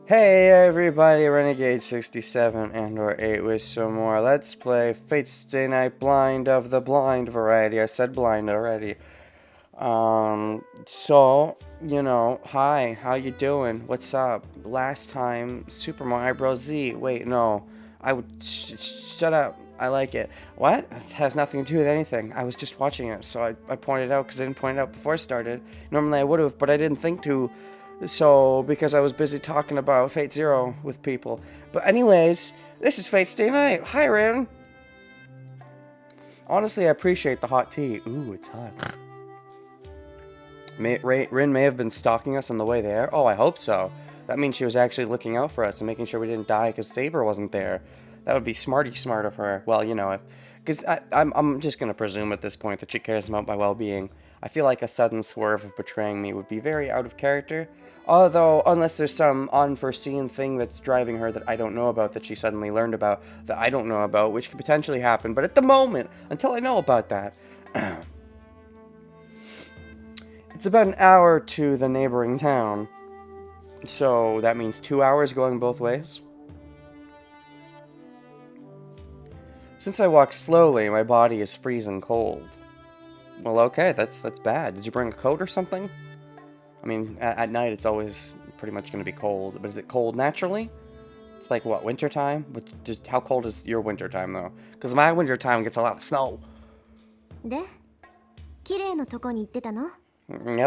Hey everybody, Renegade 67 and or 8 with some more. Let's play Fate's Stay Night Blind of the blind variety. I said blind already. Hi, how you doing? What's up? Last time, Super Mario Bros. Z. Wait, no. Shut up. I like it. What? It has nothing to do with anything. I was just watching it, so I pointed out because I didn't point it out before I started. Normally I would have, but I didn't think to. So, because I was busy talking about Fate Zero with people. But anyways, this is Fate Stay Night. Hi, Rin. Honestly, I appreciate the hot tea. Ooh, it's hot. Rin may have been stalking us on the way there. Oh, I hope so. That means she was actually looking out for us and making sure we didn't die because Saber wasn't there. That would be smarty smart of her. Well, because I'm just going to presume at this point that she cares about my well-being. I feel like a sudden swerve of betraying me would be very out of character. Although, unless there's some unforeseen thing that's driving her that I don't know about, that she suddenly learned about, that I don't know about, which could potentially happen. But at the moment, until I know about that, it's about an hour to the neighboring town. So that means 2 hours going both ways. Since I walk slowly, my body is freezing cold. Well, okay, that's bad. Did you bring a coat or something? I mean, at night it's always pretty much going to be cold, but is it cold naturally? It's like, what, wintertime? Just how cold is your wintertime, though? Because my wintertime gets a lot of snow. Yep,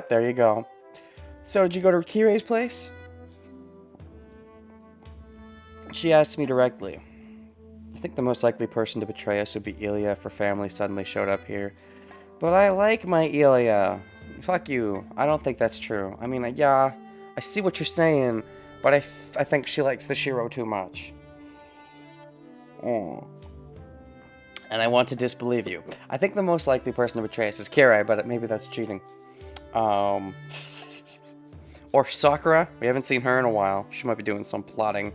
there you go. So, did you go to Kirei's place? She asked me directly. I think the most likely person to betray us would be Ilya if her family suddenly showed up here. But I like my Ilya. Fuck you. I don't think that's true. I mean, yeah, I see what you're saying, but I think she likes the Shiro too much. Oh. And I want to disbelieve you. I think the most likely person to betray us is Kirei, but maybe that's cheating. Or Sakura. We haven't seen her in a while. She might be doing some plotting.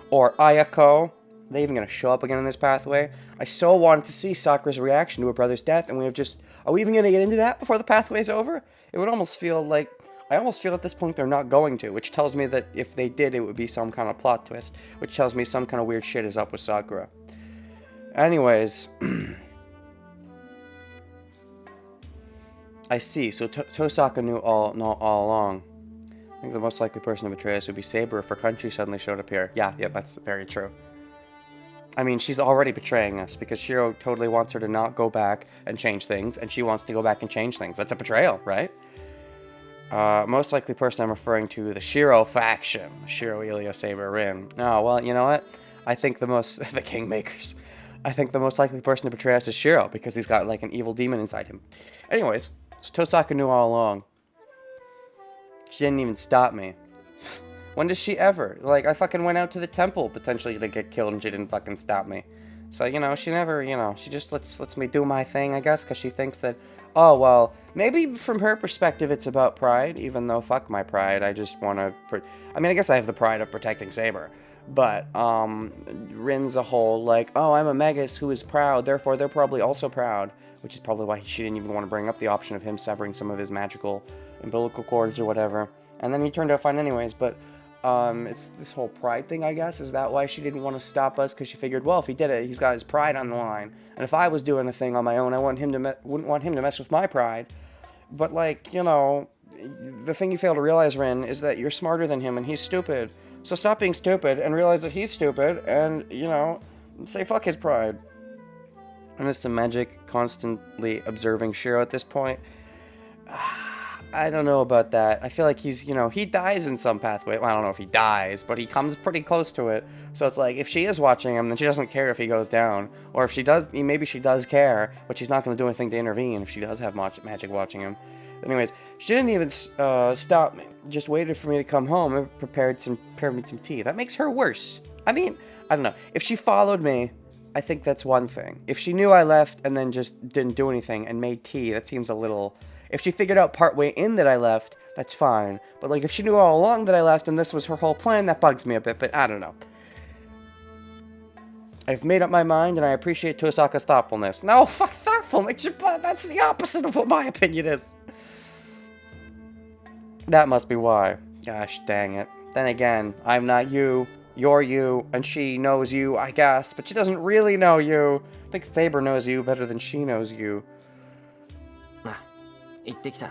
Or Ayako. Are they even going to show up again in this pathway? I so wanted to see Sakura's reaction to her brother's death, and we have just... Are we even going to get into that before the pathway's over? It would almost feel like... I almost feel at this point they're not going to, which tells me that if they did, it would be some kind of plot twist, which tells me some kind of weird shit is up with Sakura. Anyways... I see, so Tosaka knew all along. I think the most likely person to betray us would be Saber if her country suddenly showed up here. Yeah, that's very true. I mean, she's already betraying us because Shiro totally wants her to not go back and change things, and she wants to go back and change things. That's a betrayal, right? Most likely person I'm referring to, the Shiro faction. Shiro, Ilya, Saber, Rin. Oh, well, you know what? I think the Kingmakers. I think the most likely person to betray us is Shiro because he's got, like, an evil demon inside him. Anyways, so Tosaka knew all along. She didn't even stop me. When does she ever? Like, I fucking went out to the temple potentially to get killed and she didn't fucking stop me. So, she never, she just lets me do my thing, I guess, because she thinks that, oh, well, maybe from her perspective it's about pride, even though fuck my pride, I just want to, I mean, I guess I have the pride of protecting Saber. But, Rin's a whole, like, oh, I'm a Megas who is proud, therefore they're probably also proud, which is probably why she didn't even want to bring up the option of him severing some of his magical umbilical cords or whatever. And then he turned out fine anyways, but... it's this whole pride thing, I guess. Is that why she didn't want to stop us? Because she figured, well, if he did it, he's got his pride on the line. And if I was doing a thing on my own, I wouldn't want him to mess with my pride. But, like, the thing you fail to realize, Rin, is that you're smarter than him and he's stupid. So stop being stupid and realize that he's stupid and, say fuck his pride. And it's some magic constantly observing Shiro at this point. I don't know about that. I feel like he's, he dies in some pathway. Well, I don't know if he dies, but he comes pretty close to it. So it's like, if she is watching him, then she doesn't care if he goes down. Or if she does, maybe she does care, but she's not going to do anything to intervene if she does have magic watching him. Anyways, she didn't even stop me. Just waited for me to come home and prepared me some tea. That makes her worse. I mean, I don't know. If she followed me, I think that's one thing. If she knew I left and then just didn't do anything and made tea, that seems a little... If she figured out partway in that I left, that's fine. But, like, if she knew all along that I left and this was her whole plan, that bugs me a bit, but I don't know. I've made up my mind, and I appreciate Tosaka's thoughtfulness. No, fuck thoughtfulness! That's the opposite of what my opinion is. That must be why. Gosh, dang it. Then again, I'm not you, you're you, and she knows you, I guess, but she doesn't really know you. I think Saber knows you better than she knows you. 行ってきた。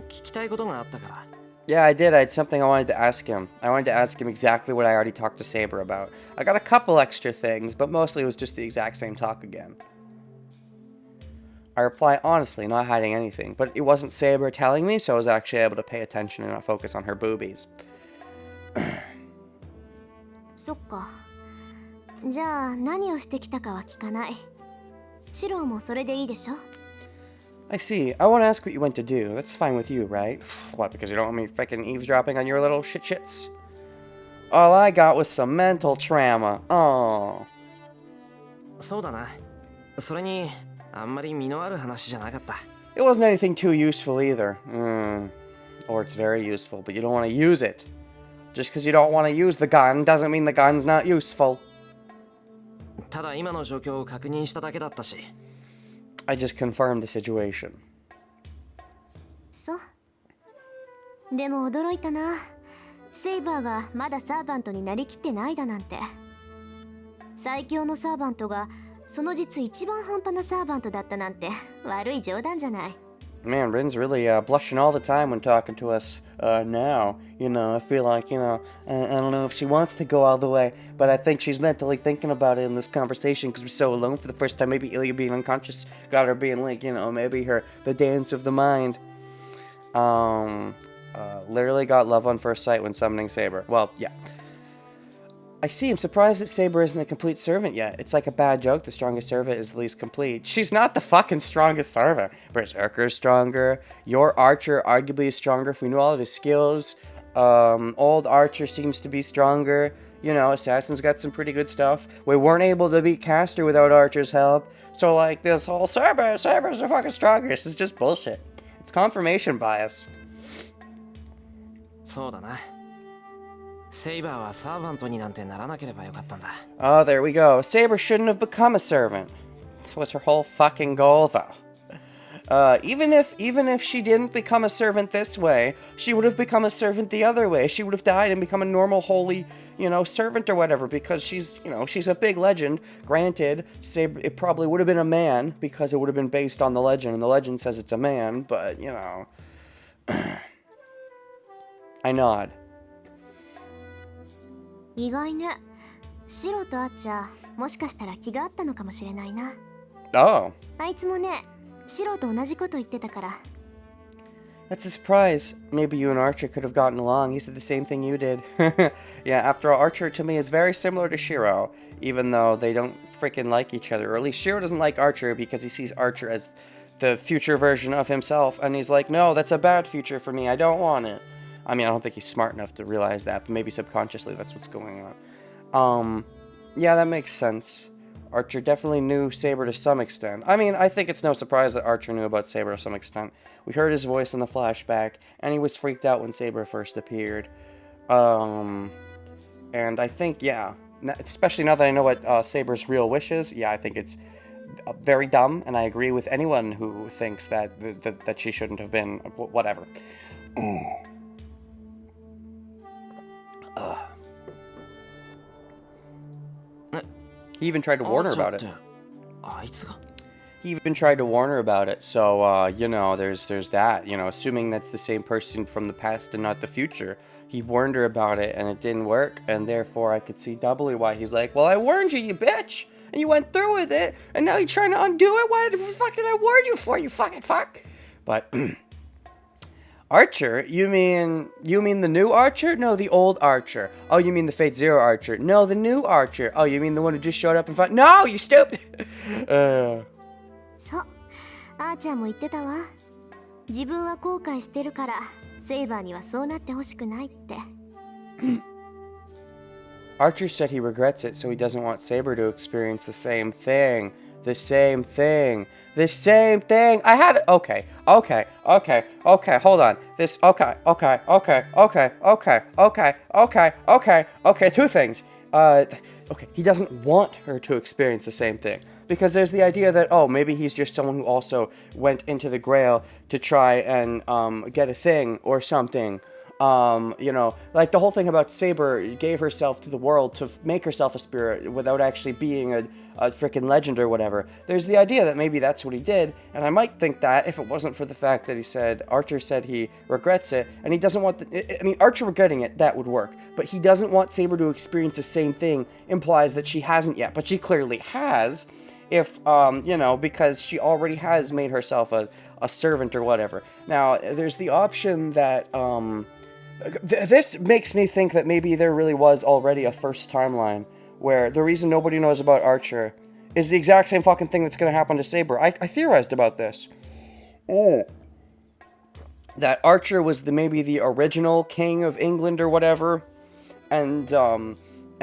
聞きたいことがあったから。 Yeah, I did. I had something I wanted to ask him. I wanted to ask him exactly what I already talked to Saber about. I got a couple extra things, but mostly it was just the exact same talk again. I reply honestly, not hiding anything, but it wasn't Saber telling me, so I was actually able to pay attention and not focus on her boobies. そっか。じゃあ何をしてきたかは聞かない。シロもそれでいいでしょ? I see. I won't ask what you went to do. That's fine with you, right? What, because you don't want me freaking eavesdropping on your little shits? All I got was some mental trauma. Oh. そうだな。それにあんまり身のある話じゃなかった。 It wasn't anything too useful either. Or it's very useful, but you don't want to use it. Just because you don't want to use the gun doesn't mean the gun's not useful. ただ今の状況を確認しただけだったし。 I just confirmed the situation. そう。でも驚いたな。セイバーがまだサーバントになりきってないだなんて。最強のサーバントがその実一番半端なサーバントだったなんて悪い冗談じゃない。 Man, Rin's really blushing all the time when talking to us now. You know, I feel like, you know, I don't know if she wants to go all the way, but I think she's mentally thinking about it in this conversation because we're so alone for the first time. Maybe Ilya being unconscious got her being like, you know, maybe the dance of the mind. Literally got love on first sight when summoning Saber. Well, yeah. I see. I'm surprised that Saber isn't a complete servant yet. It's like a bad joke. The strongest servant is the least complete. She's not the fucking strongest servant. Berserker is stronger. Your Archer arguably is stronger if we knew all of his skills. Old Archer seems to be stronger. You know, Assassin's got some pretty good stuff. We weren't able to beat Caster without Archer's help. So, like, this whole Saber's the fucking strongest. It's just bullshit. It's confirmation bias. そうだな。セイバーはサーバントになんてならなければよかったんだ。 Oh, there we go. Saber shouldn't have become a servant. That was her whole fucking goal, though. Even if she didn't become a servant this way, she would have become a servant the other way. She would have died and become a normal, holy, you know, servant or whatever, because she's, you know, she's a big legend. Granted, Saber, it probably would have been a man, because it would have been based on the legend, and the legend says it's a man, but, you know. I nod. 意外ね。シロとアッチャー、もしかしたら気があったのかもしれないな。Oh. あいつもね、シロと同じこと言ってたから。That's a surprise. Maybe you and Archer could have gotten along. He said the same thing you did. Yeah, after all, Archer to me is very similar to Shiro, even though they don't freaking like each other. Or at least Shiro doesn't like Archer because he sees Archer as the future version of himself, and he's like, no, that's a bad future for me. I don't want it. I mean, I don't think he's smart enough to realize that, but maybe subconsciously that's what's going on. Yeah, that makes sense. Archer definitely knew Saber to some extent. I mean, I think it's no surprise that Archer knew about Saber to some extent. We heard his voice in the flashback, and he was freaked out when Saber first appeared. And I think, yeah, especially now that I know what Saber's real wish is, yeah, I think it's very dumb, and I agree with anyone who thinks that she shouldn't have been, whatever. He even tried to warn her about it. He even tried to warn her about it. So, you know, there's that. You know, assuming that's the same person from the past and not the future. He warned her about it, and it didn't work. And therefore, I could see doubly why he's like, well, I warned you, you bitch! And you went through with it, and now you're trying to undo it? Why did fucking I warn you for, you fucking fuck? But... Archer? You mean the new Archer? No, the old Archer. Oh, you mean the Fate Zero Archer? No, the new Archer. Oh, you mean the one who just showed up and fought? No, you stupid! そう、アーチャーも言ってたわ。自分は後悔してるから、セイバーにはそうなってほしくないって。Archer said he regrets it, so he doesn't want Saber to experience the same thing. The same thing. The same thing. I had... Okay. Hold on. Okay. Two things. Okay. He doesn't want her to experience the same thing. Because there's the idea that, oh, maybe he's just someone who also went into the Grail to try and get a thing or something. You know, like the whole thing about Saber gave herself to the world to make herself a spirit without actually being a freaking legend or whatever. There's the idea that maybe that's what he did, and I might think that if it wasn't for the fact that Archer said he regrets it, and he doesn't want I mean, Archer regretting it, that would work, but he doesn't want Saber to experience the same thing implies that she hasn't yet, but she clearly has, if, you know, because she already has made herself a servant or whatever. Now, there's the option that, this makes me think that maybe there really was already a first timeline where the reason nobody knows about Archer is the exact same fucking thing that's going to happen to Saber. I theorized about this. That Archer was maybe the original king of England or whatever, and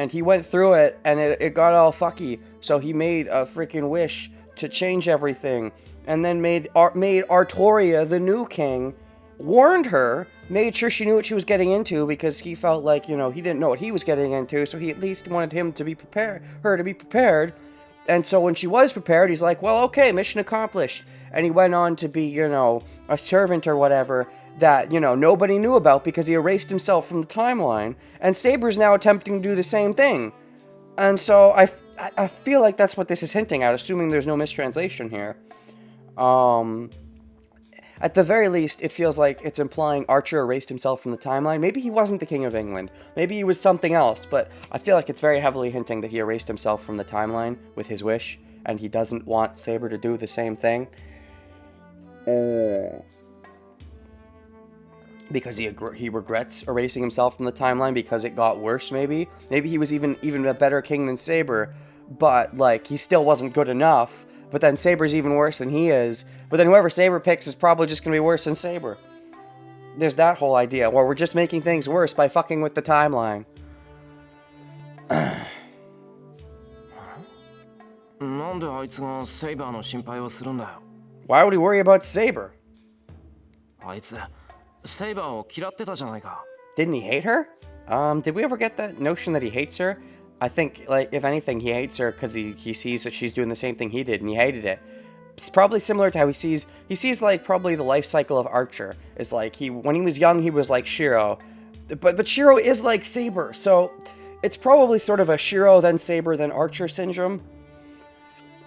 he went through it, and it got all fucky, so he made a freaking wish to change everything, and then made Artoria the new king, warned her, made sure she knew what she was getting into, because he felt like, you know, he didn't know what he was getting into, so he at least wanted her to be prepared, and so when she was prepared, he's like, well, okay, mission accomplished, and he went on to be, you know, a servant or whatever, that, you know, nobody knew about because he erased himself from the timeline, and Saber's now attempting to do the same thing, and so I feel like that's what this is hinting at, assuming there's no mistranslation here. At the very least, it feels like it's implying Archer erased himself from the timeline. Maybe he wasn't the King of England. Maybe he was something else, but I feel like it's very heavily hinting that he erased himself from the timeline with his wish, and he doesn't want Saber to do the same thing. Because he regrets erasing himself from the timeline because it got worse, maybe? Maybe he was even a better king than Saber, but, like, he still wasn't good enough. But then Saber's even worse than he is. But then whoever Saber picks is probably just going to be worse than Saber. There's that whole idea, where we're just making things worse by fucking with the timeline. なんであいつがセイバーの心配をするんだよ。 Why would he worry about Saber? あいつ、セイバーを嫌ってたじゃないか。 Didn't he hate her? Did we ever get that notion that he hates her? I think, like, if anything, he hates her because he sees that she's doing the same thing he did, and he hated it. It's probably similar to how he sees, like, probably the life cycle of Archer. Is like, when he was young, he was like Shiro. But Shiro is like Saber, so it's probably sort of a Shiro, then Saber, then Archer syndrome.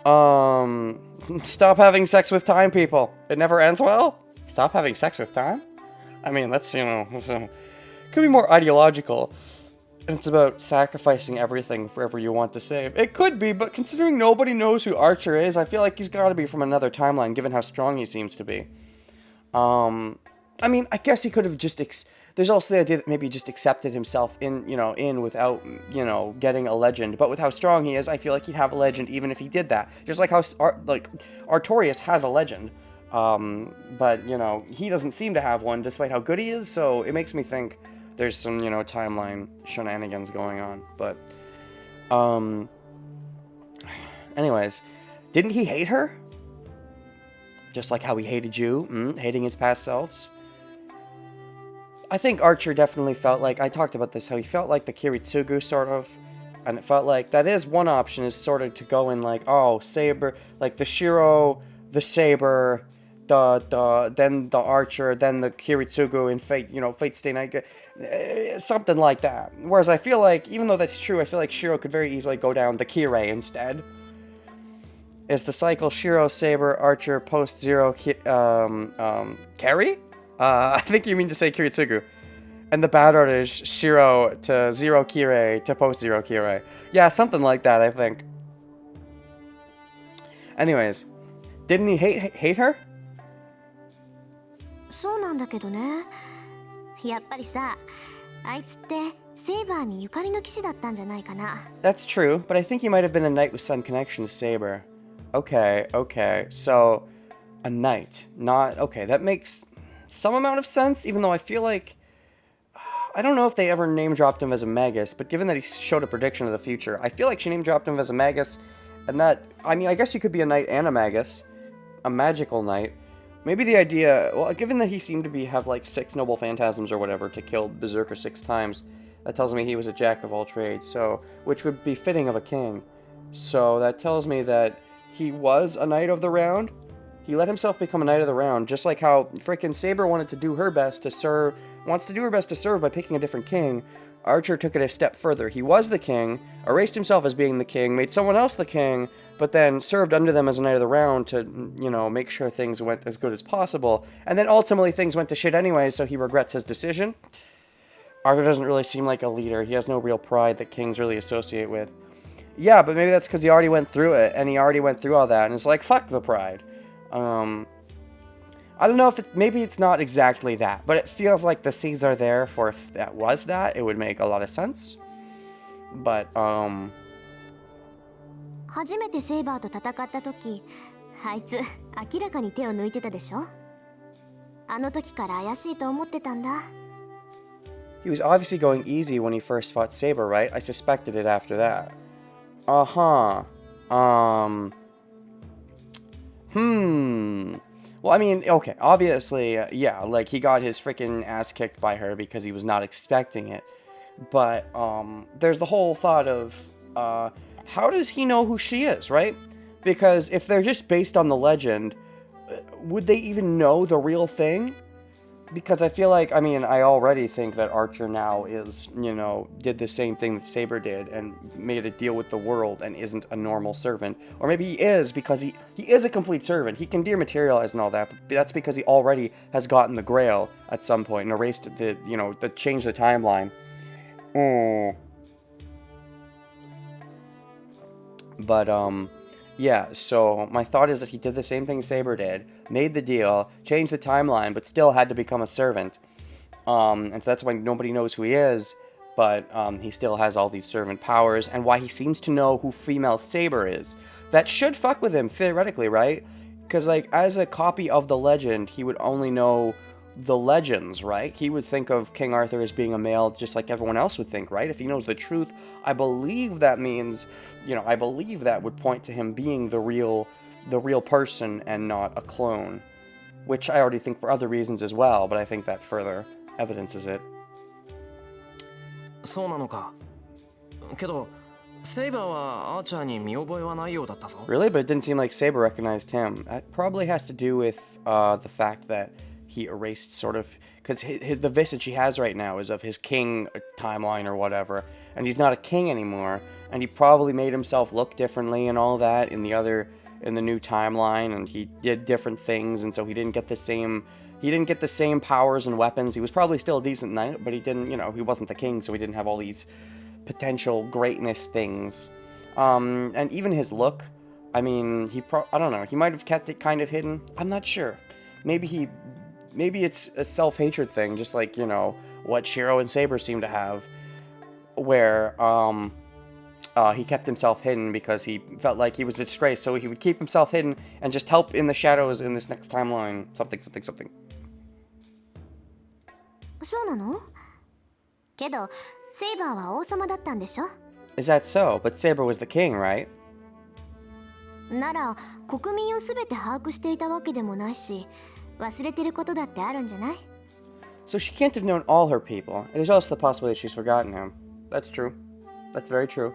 Stop having sex with time, people. It never ends well. Stop having sex with time? I mean, that's, you know, could be more ideological. It's about sacrificing everything for whatever you want to save. It could be, but considering nobody knows who Archer is, I feel like he's got to be from another timeline, given how strong he seems to be. I mean, I guess he could have just... There's also the idea that maybe he just accepted himself in without, you know, getting a legend. But with how strong he is, I feel like he'd have a legend even if he did that. Just like how, Artorias has a legend. But, you know, he doesn't seem to have one, despite how good he is, so it makes me think there's some, you know, timeline shenanigans going on, but, anyways, didn't he hate her? Just like how he hated you, hating his past selves? I think Archer definitely felt like, I talked about this, how he felt like the Kiritsugu, sort of, and it felt like, that is one option, is sort of to go in like, oh, Saber, like the Shiro, the Saber, then the Archer, then the Kiritsugu in Fate, you know, Fate Stay Night, something like that. Whereas I feel like, even though that's true, I feel like Shiro could very easily go down the Kirei instead. Is the cycle Shiro, Saber, Archer, post-zero, Carry? I think you mean to say Kiritsugu. And the bad art is Shiro to zero Kirei to post-zero Kirei. Yeah, something like that, I think. Anyways, didn't he hate her? そうなんだけどね。やっぱりさ、あいつってセイバーにゆかりの騎士だったんじゃないかな。That's true, but I think he might have been a knight with some connection to Saber. Okay, so a knight, not okay. That makes some amount of sense, even though I feel like I don't know if they ever name dropped him as a magus, but given that he showed a prediction of the future, I feel like she name dropped him as a magus, and that, I mean, I guess you could be a knight and a magus, a magical knight. Maybe the idea, well, given that he seemed to have like 6 noble phantasms or whatever to kill Berserker 6 times, that tells me he was a jack of all trades, so, which would be fitting of a king. So that tells me that he was a knight of the round, He let himself become a knight of the round, just like how frickin' Saber wanted to do her best to serve, wants to do her best to serve by picking a different king. Archer took it a step further. He was the king, erased himself as being the king, made someone else the king, but then served under them as a knight of the round to, you know, make sure things went as good as possible. And then ultimately things went to shit anyway, so he regrets his decision. Archer doesn't really seem like a leader. He has no real pride that kings really associate with. Yeah, but maybe that's because he already went through it, and he already went through all that, and it's like, fuck the pride. I don't know if maybe it's not exactly that, but it feels like the C's are there for if that was that, it would make a lot of sense. But, 初めてセイバーと戦った時、あいつ明らかに手を抜いてたでしょ。あの時から怪しいと思ってたんだ。He was obviously going easy when he first fought Saber, right? I suspected it after that. Uh-huh. Well, I mean, okay, obviously, yeah, like, he got his freaking ass kicked by her because he was not expecting it. But, there's the whole thought of, how does he know who she is, right? Because if they're just based on the legend, would they even know the real thing? Because I feel like, I mean, I already think that Archer now is, you know, did the same thing that Saber did and made a deal with the world and isn't a normal servant. Or maybe he is because he is a complete servant. He can dematerialize and all that, but that's because he already has gotten the Grail at some point and erased the, you know, changed the timeline. But, yeah, so my thought is that he did the same thing Saber did, made the deal, changed the timeline, but still had to become a servant. And so that's why nobody knows who he is, but he still has all these servant powers, and why he seems to know who female Saber is. That should fuck with him, theoretically, right? Because, like, as a copy of the legend, he would only know the legends, right? He would think of King Arthur as being a male just like everyone else would think, right? If he knows the truth, I believe that means, you know, I believe that would point to him being the real person and not a clone. Which I already think for other reasons as well, but I think that further evidences it. そうなのか。けど、セイバーはアーチャーに見覚えはないようだったぞ。 Really? But it didn't seem like Saber recognized him. That probably has to do with the fact that he erased sort of... Because the visage he has right now is of his king timeline or whatever. And he's not a king anymore. And he probably made himself look differently and all that in the new timeline. And he did different things. And so he didn't get the same... He didn't get the same powers and weapons. He was probably still a decent knight, but he didn't, you know, he wasn't the king, so he didn't have all these potential greatness things. And even his look, I mean, I don't know, he might have kept it kind of hidden. I'm not sure. Maybe it's a self-hatred thing, just like, you know, what Shiro and Saber seem to have, where, he kept himself hidden because he felt like he was a disgrace, so he would keep himself hidden and just help in the shadows in this next timeline. Something. そうなの？けどセイバーは王様だったんでしょ？ Is that so? But Saber was the king, right? なら国民をすべて把握していたわけでもないし、忘れてることだってあるんじゃない？ So she can't have known all her people. There's also the possibility she's forgotten him. That's true. That's very true.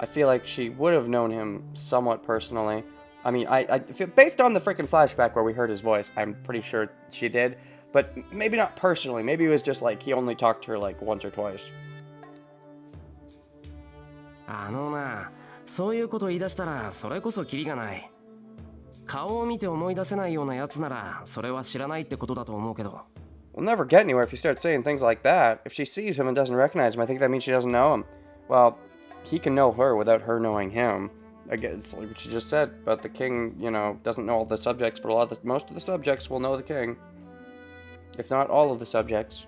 I feel like she would have known him somewhat personally. I mean, I feel, based on the freaking flashback where we heard his voice, I'm pretty sure she did. But maybe not personally. Maybe it was just like he only talked to her like once or twice. あのな、そういうこと言い出したらそれこそキリがない。顔を見て思い出せないようなやつならそれは知らないってことだと思うけど。 We'll never get anywhere if you start saying things like that. If she sees him and doesn't recognize him, I think that means she doesn't know him. Well, he can know her without her knowing him. I guess it's like what she just said, but the king, you know, doesn't know all the subjects, but most of the subjects will know the king. If not all of the subjects.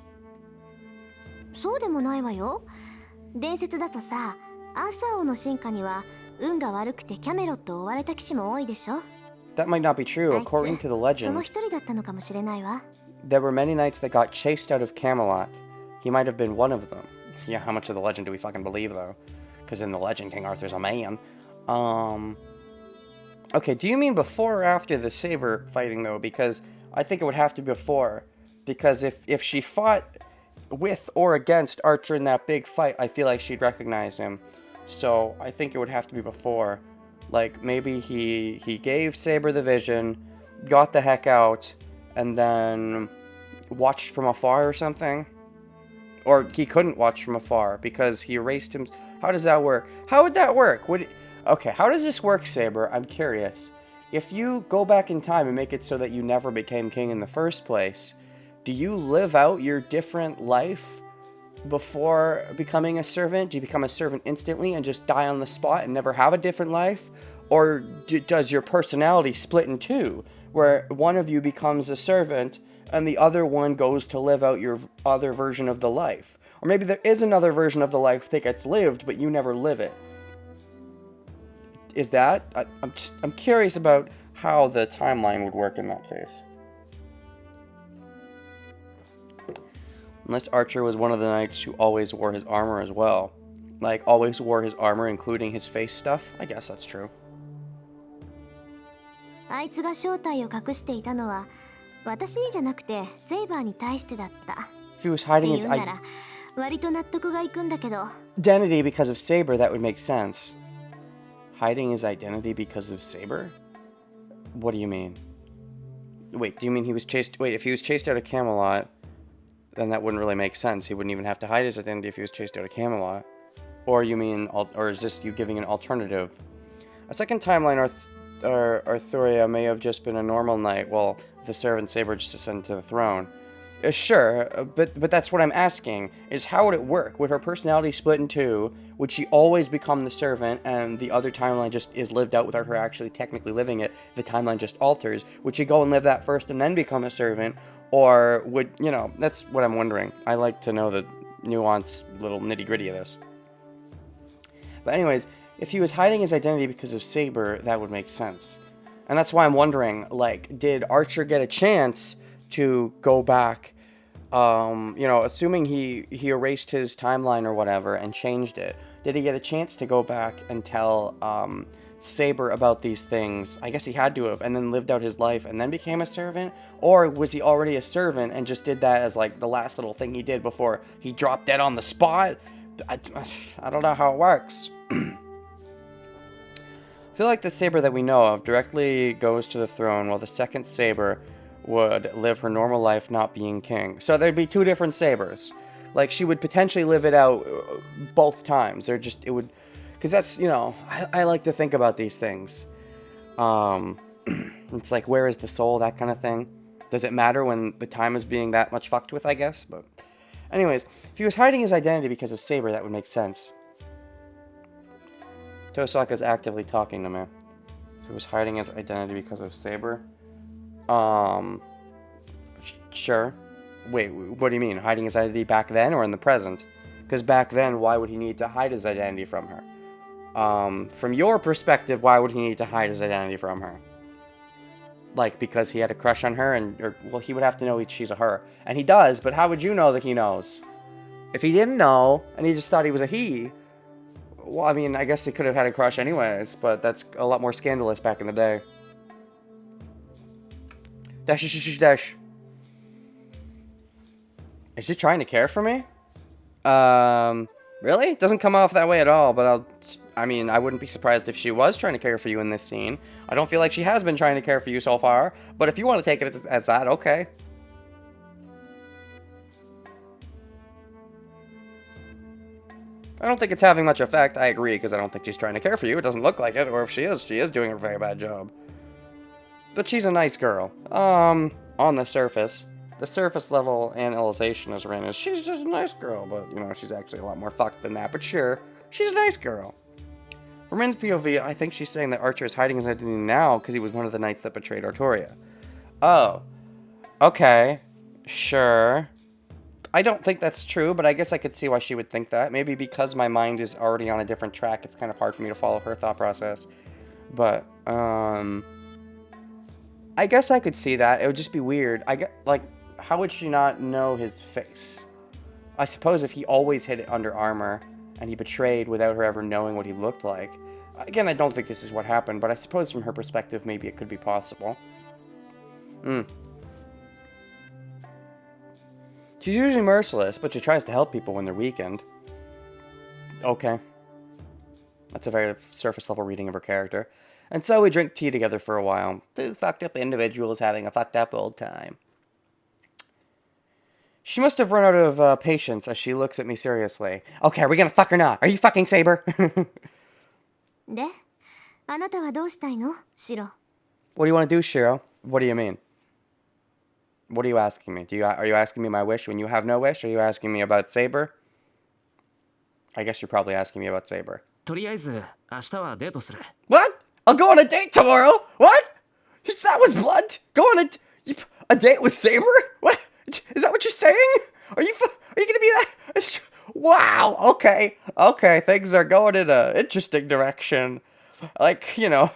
そうでもないわよ。伝説だとさ、アーサー王の進化には運が悪くてキャメロットを追われた騎士も多いでしょ。 That might not be true. According to the その legend, 一人だったのかもしれないわ。 there were many knights that got chased out of Camelot. He might have been one of them. Yeah, how much of the legend do we fucking believe, though? Because in the legend, King Arthur's a man. Okay, do you mean before or after the saber fighting, though? Because I think it would have to be before. Because if she fought with or against Archer in that big fight, I feel like she'd recognize him. So I think it would have to be before. Like, maybe he gave Saber the vision, got the heck out, and then watched from afar or something? Or he couldn't watch from afar because he erased him. How does that work? How would that work? Okay, how does this work, Saber? I'm curious. If you go back in time and make it so that you never became king in the first place, do you live out your different life before becoming a servant? Do you become a servant instantly and just die on the spot and never have a different life? Or does your personality split in two, where one of you becomes a servant and the other one goes to live out your other version of the life? Or maybe there is another version of the life that gets lived, but you never live it. Is that? I'm curious about how the timeline would work in that case. Unless Archer was one of the knights who always wore his armor as well. Like, always wore his armor, including his face stuff. I guess that's true. あいつが正体を隠していたのは私にじゃなくてセイバーに対してだった。 If he was hiding って his 言うなら割と納得がいくんだけど。 identity because of Saber, that would make sense. Hiding his identity because of Saber? What do you mean? Wait, do you mean he was chased? Wait, if he was chased out of Camelot, then that wouldn't really make sense. He wouldn't even have to hide his identity if he was chased out of Camelot. Or you mean, or is this you giving an alternative? A second timeline, Arthuria may have just been a normal knight, while the servant Saber just ascended to the throne. Sure, but that's what I'm asking, is how would it work? Would her personality split in two? Would she always become the servant, and the other timeline just is lived out without her actually technically living it? The timeline just alters. Would she go and live that first and then become a servant? Or would, you know, that's what I'm wondering. I like to know the nuanced little nitty-gritty of this. But anyways, if he was hiding his identity because of Saber, that would make sense. And that's why I'm wondering, like, did Archer get a chance to go back, you know, assuming he erased his timeline or whatever and changed it, did he get a chance to go back and tell Saber about these things? I guess he had to have, and then lived out his life and then became a servant? Or was he already a servant and just did that as like the last little thing he did before he dropped dead on the spot? I don't know how it works. I feel like the Saber that we know of directly goes to the throne, while the second Saber would live her normal life not being king. So there'd be two different Sabers. Like, she would potentially live it out both times. It would, because that's, you know, I like to think about these things. It's like, where is the soul, that kind of thing. Does it matter when the time is being that much fucked with, I guess? But anyways, if he was hiding his identity because of Saber, that would make sense. Tosaka's actively talking to me. If he was hiding his identity because of Saber. Sure. Wait, what do you mean? Hiding his identity back then or in the present? Because back then, why would he need to hide his identity from her? From your perspective, why would he need to hide his identity from her? Like, because he had a crush on her, well, he would have to know she's a her. And he does, but how would you know that he knows? If he didn't know, and he just thought he was a he, well, I mean, I guess he could have had a crush anyways, but that's a lot more scandalous back in the day. Dash. Is she trying to care for me? Really? It doesn't come off that way at all, but I mean, I wouldn't be surprised if she was trying to care for you in this scene. I don't feel like she has been trying to care for you so far, but if you want to take it as that, okay. I don't think it's having much effect. I agree, because I don't think she's trying to care for you. It doesn't look like it, or if she is doing a very bad job. But she's a nice girl. On the surface level analyzation is ran as she's just a nice girl, but, you know, she's actually a lot more fucked than that. But sure, she's a nice girl. From Rin's POV, I think she's saying that Archer is hiding his identity now because he was one of the knights that betrayed Arturia. Oh. Okay. Sure. I don't think that's true, but I guess I could see why she would think that. Maybe because my mind is already on a different track, it's kind of hard for me to follow her thought process. But, I guess I could see that. It would just be weird. Like, how would she not know his face? I suppose if he always hid it under armor, and he betrayed without her ever knowing what he looked like. Again, I don't think this is what happened, but I suppose from her perspective, maybe it could be possible. She's usually merciless, but she tries to help people when they're weakened. Okay. That's a very surface level reading of her character. And so we drink tea together for a while. Two fucked up individuals having a fucked up old time. She must have run out of patience as she looks at me seriously. Okay, are we gonna fuck or not? Are you fucking Saber? で、あなたはどうしたいの、シロ？ What do you want to do, Shiro? What do you mean? What are you asking me? Are you asking me my wish when you have no wish? Are you asking me about Saber? I guess you're probably asking me about Saber. とりあえず明日はデートする。 What? I'll go on a date tomorrow? What? That was blunt. Go on a date with Saber? What? Is that what you're saying? Are you gonna be that? Wow. Okay. Okay. Things are going in a interesting direction. Like, you know,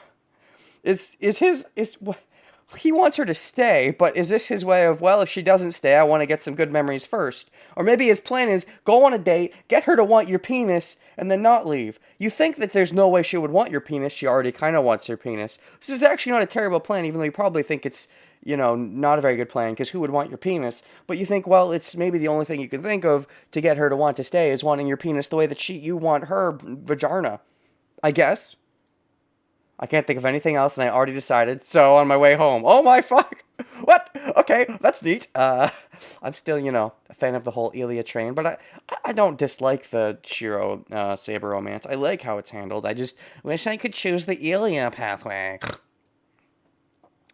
he wants her to stay, but is this his way of, well, if she doesn't stay, I want to get some good memories first? Or maybe his plan is go on a date, get her to want your penis, and then not leave. You think that there's no way she would want your penis. She already kind of wants your penis. This is actually not a terrible plan, even though you probably think it's, you know, not a very good plan, because who would want your penis? But you think, well, it's maybe the only thing you can think of to get her to want to stay is wanting your penis the way that you want her vagina. I guess. I can't think of anything else, and I already decided, so on my way home. Oh my fuck! What? Okay, that's neat. I'm still, you know, a fan of the whole Ilya train, but I don't dislike the Shiro Saber romance. I like how it's handled. I just wish I could choose the Ilya pathway.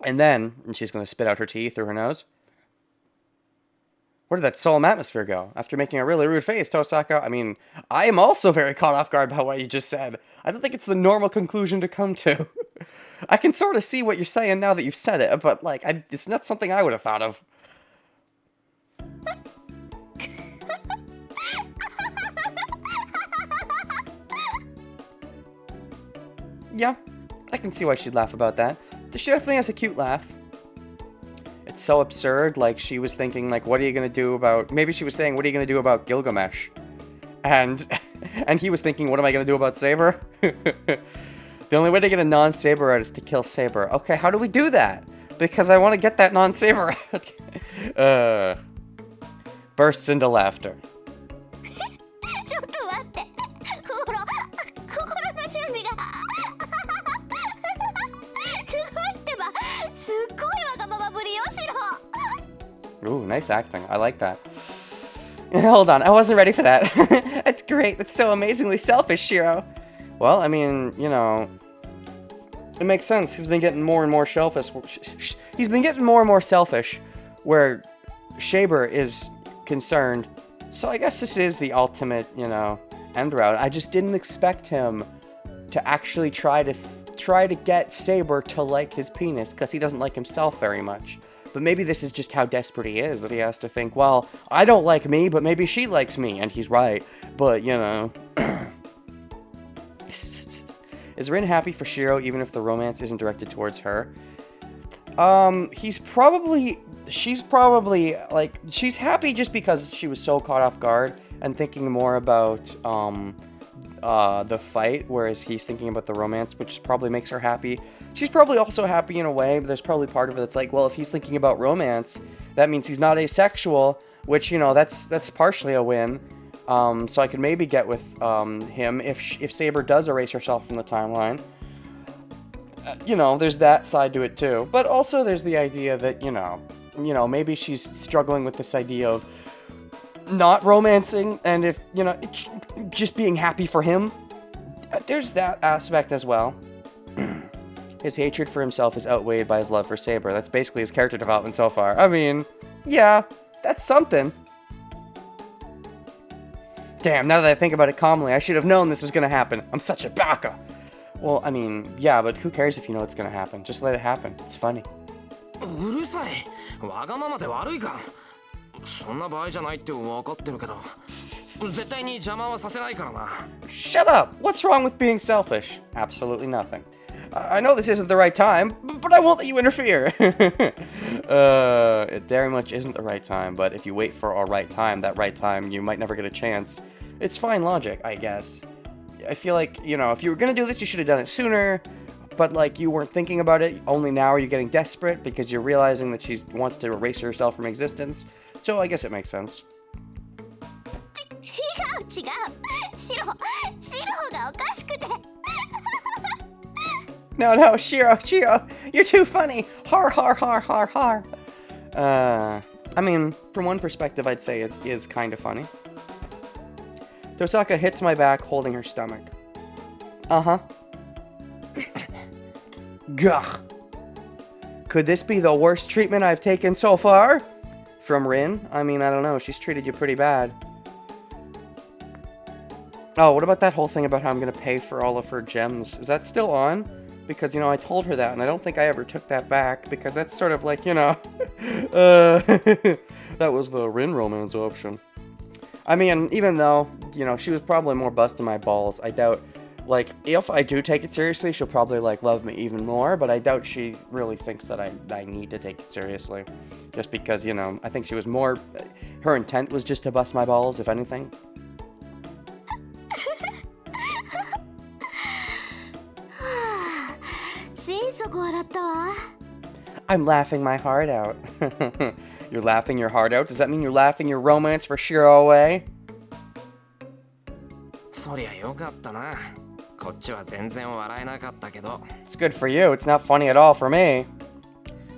And she's going to spit out her tea through her nose. Where did that solemn atmosphere go? After making a really rude face, Tosaka, I mean, I am also very caught off guard by what you just said. I don't think it's the normal conclusion to come to. I can sort of see what you're saying now that you've said it, but, like, it's not something I would have thought of. Yeah, I can see why she'd laugh about that. She definitely has a cute laugh. It's so absurd, like, she was thinking, like, what are you gonna do about... Maybe she was saying, what are you gonna do about Gilgamesh? And he was thinking, what am I gonna do about Saber? The only way to get a non-Saber out is to kill Saber. Okay, how do we do that? Because I want to get that non-Saber out. Bursts into laughter. ちょっと待って。ほら、心の準備が。すごいってば、すっごいわがままぶりよ、シロ。 Ooh, nice acting. I like that. Hold on, I wasn't ready for that. That's great. That's so amazingly selfish, Shiro. Well, I mean, you know, it makes sense. He's been getting more and more selfish. He's been getting more and more selfish where Saber is concerned. So I guess this is the ultimate, you know, end route. I just didn't expect him to actually try to get Saber to like his penis because he doesn't like himself very much. But maybe this is just how desperate he is, that he has to think, well, I don't like me, but maybe she likes me. And he's right. But, you know. Is Rin happy for Shiro even if the romance isn't directed towards her? She's probably, like, she's happy just because she was so caught off guard and thinking more about, the fight, whereas he's thinking about the romance, which probably makes her happy. She's probably also happy in a way, but there's probably part of it that's like, well, if he's thinking about romance, that means he's not asexual, which, you know, that's partially a win. So I could maybe get with him if Saber does erase herself from the timeline. You know, there's that side to it too. But also there's the idea that, you know, maybe she's struggling with this idea of not romancing, and if, you know, just being happy for him. There's that aspect as well. His hatred for himself is outweighed by his love for Saber. That's basically his character development so far. I mean, yeah, that's something. Damn, now that I think about it calmly, I should have known this was gonna happen. I'm such a baka. Well, I mean, yeah, but who cares if you know it's gonna happen? Just let it happen. It's funny. うるさい。わがままで悪いか。そんな場合じゃないって分かってるけど、絶対に邪魔はさせないからな。Shut up! What's wrong with being selfish? Absolutely nothing. I know this isn't the right time, but I won't let you interfere. It very much isn't the right time, but if you wait for a right time, that right time, you might never get a chance. It's fine logic, I guess. I feel like, you know, if you were gonna do this, you should have done it sooner, but, like, you weren't thinking about it. Only now are you getting desperate because you're realizing that she wants to erase herself from existence. So I guess it makes sense. 違う。シロがおかしくて。No, Shiro, you're too funny. Har, har, har, har, har. I mean, from one perspective, I'd say it is kind of funny. Tosaka hits my back, holding her stomach. Uh-huh. Gah. Could this be the worst treatment I've taken so far? From Rin? I mean, I don't know. She's treated you pretty bad. Oh, what about that whole thing about how I'm going to pay for all of her gems? Is that still on? Because, you know, I told her that, and I don't think I ever took that back, because that's sort of like, you know... that was the Rin romance option. I mean, even though, you know, she was probably more busting my balls, I doubt... Like, if I do take it seriously, she'll probably, like, love me even more, but I doubt she really thinks that I need to take it seriously. Just because, you know, I think she was more... Her intent was just to bust my balls, if anything. I'm laughing my heart out. You're laughing your heart out? Does that mean you're laughing your romance for Shiro away? そりゃよかったな。こっちは全然笑えなかったけど。It's good for you. It's not funny at all for me.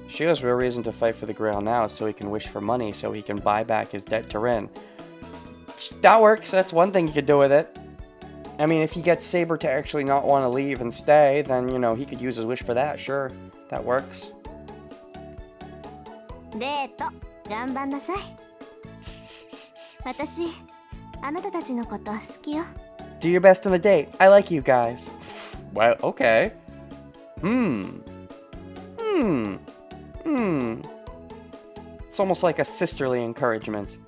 Shiro's real reason to fight for the Grail now is so he can wish for money so he can buy back his debt to Rin. That works. That's one thing you could do with it. I mean, if he gets Saber to actually not want to leave and stay, then, you know, he could use his wish for that. Sure. That works. デート頑張んなさい。私あなたたちのこと好きよ。 Do your best on a date. I like you guys. Well, okay. It's almost like a sisterly encouragement.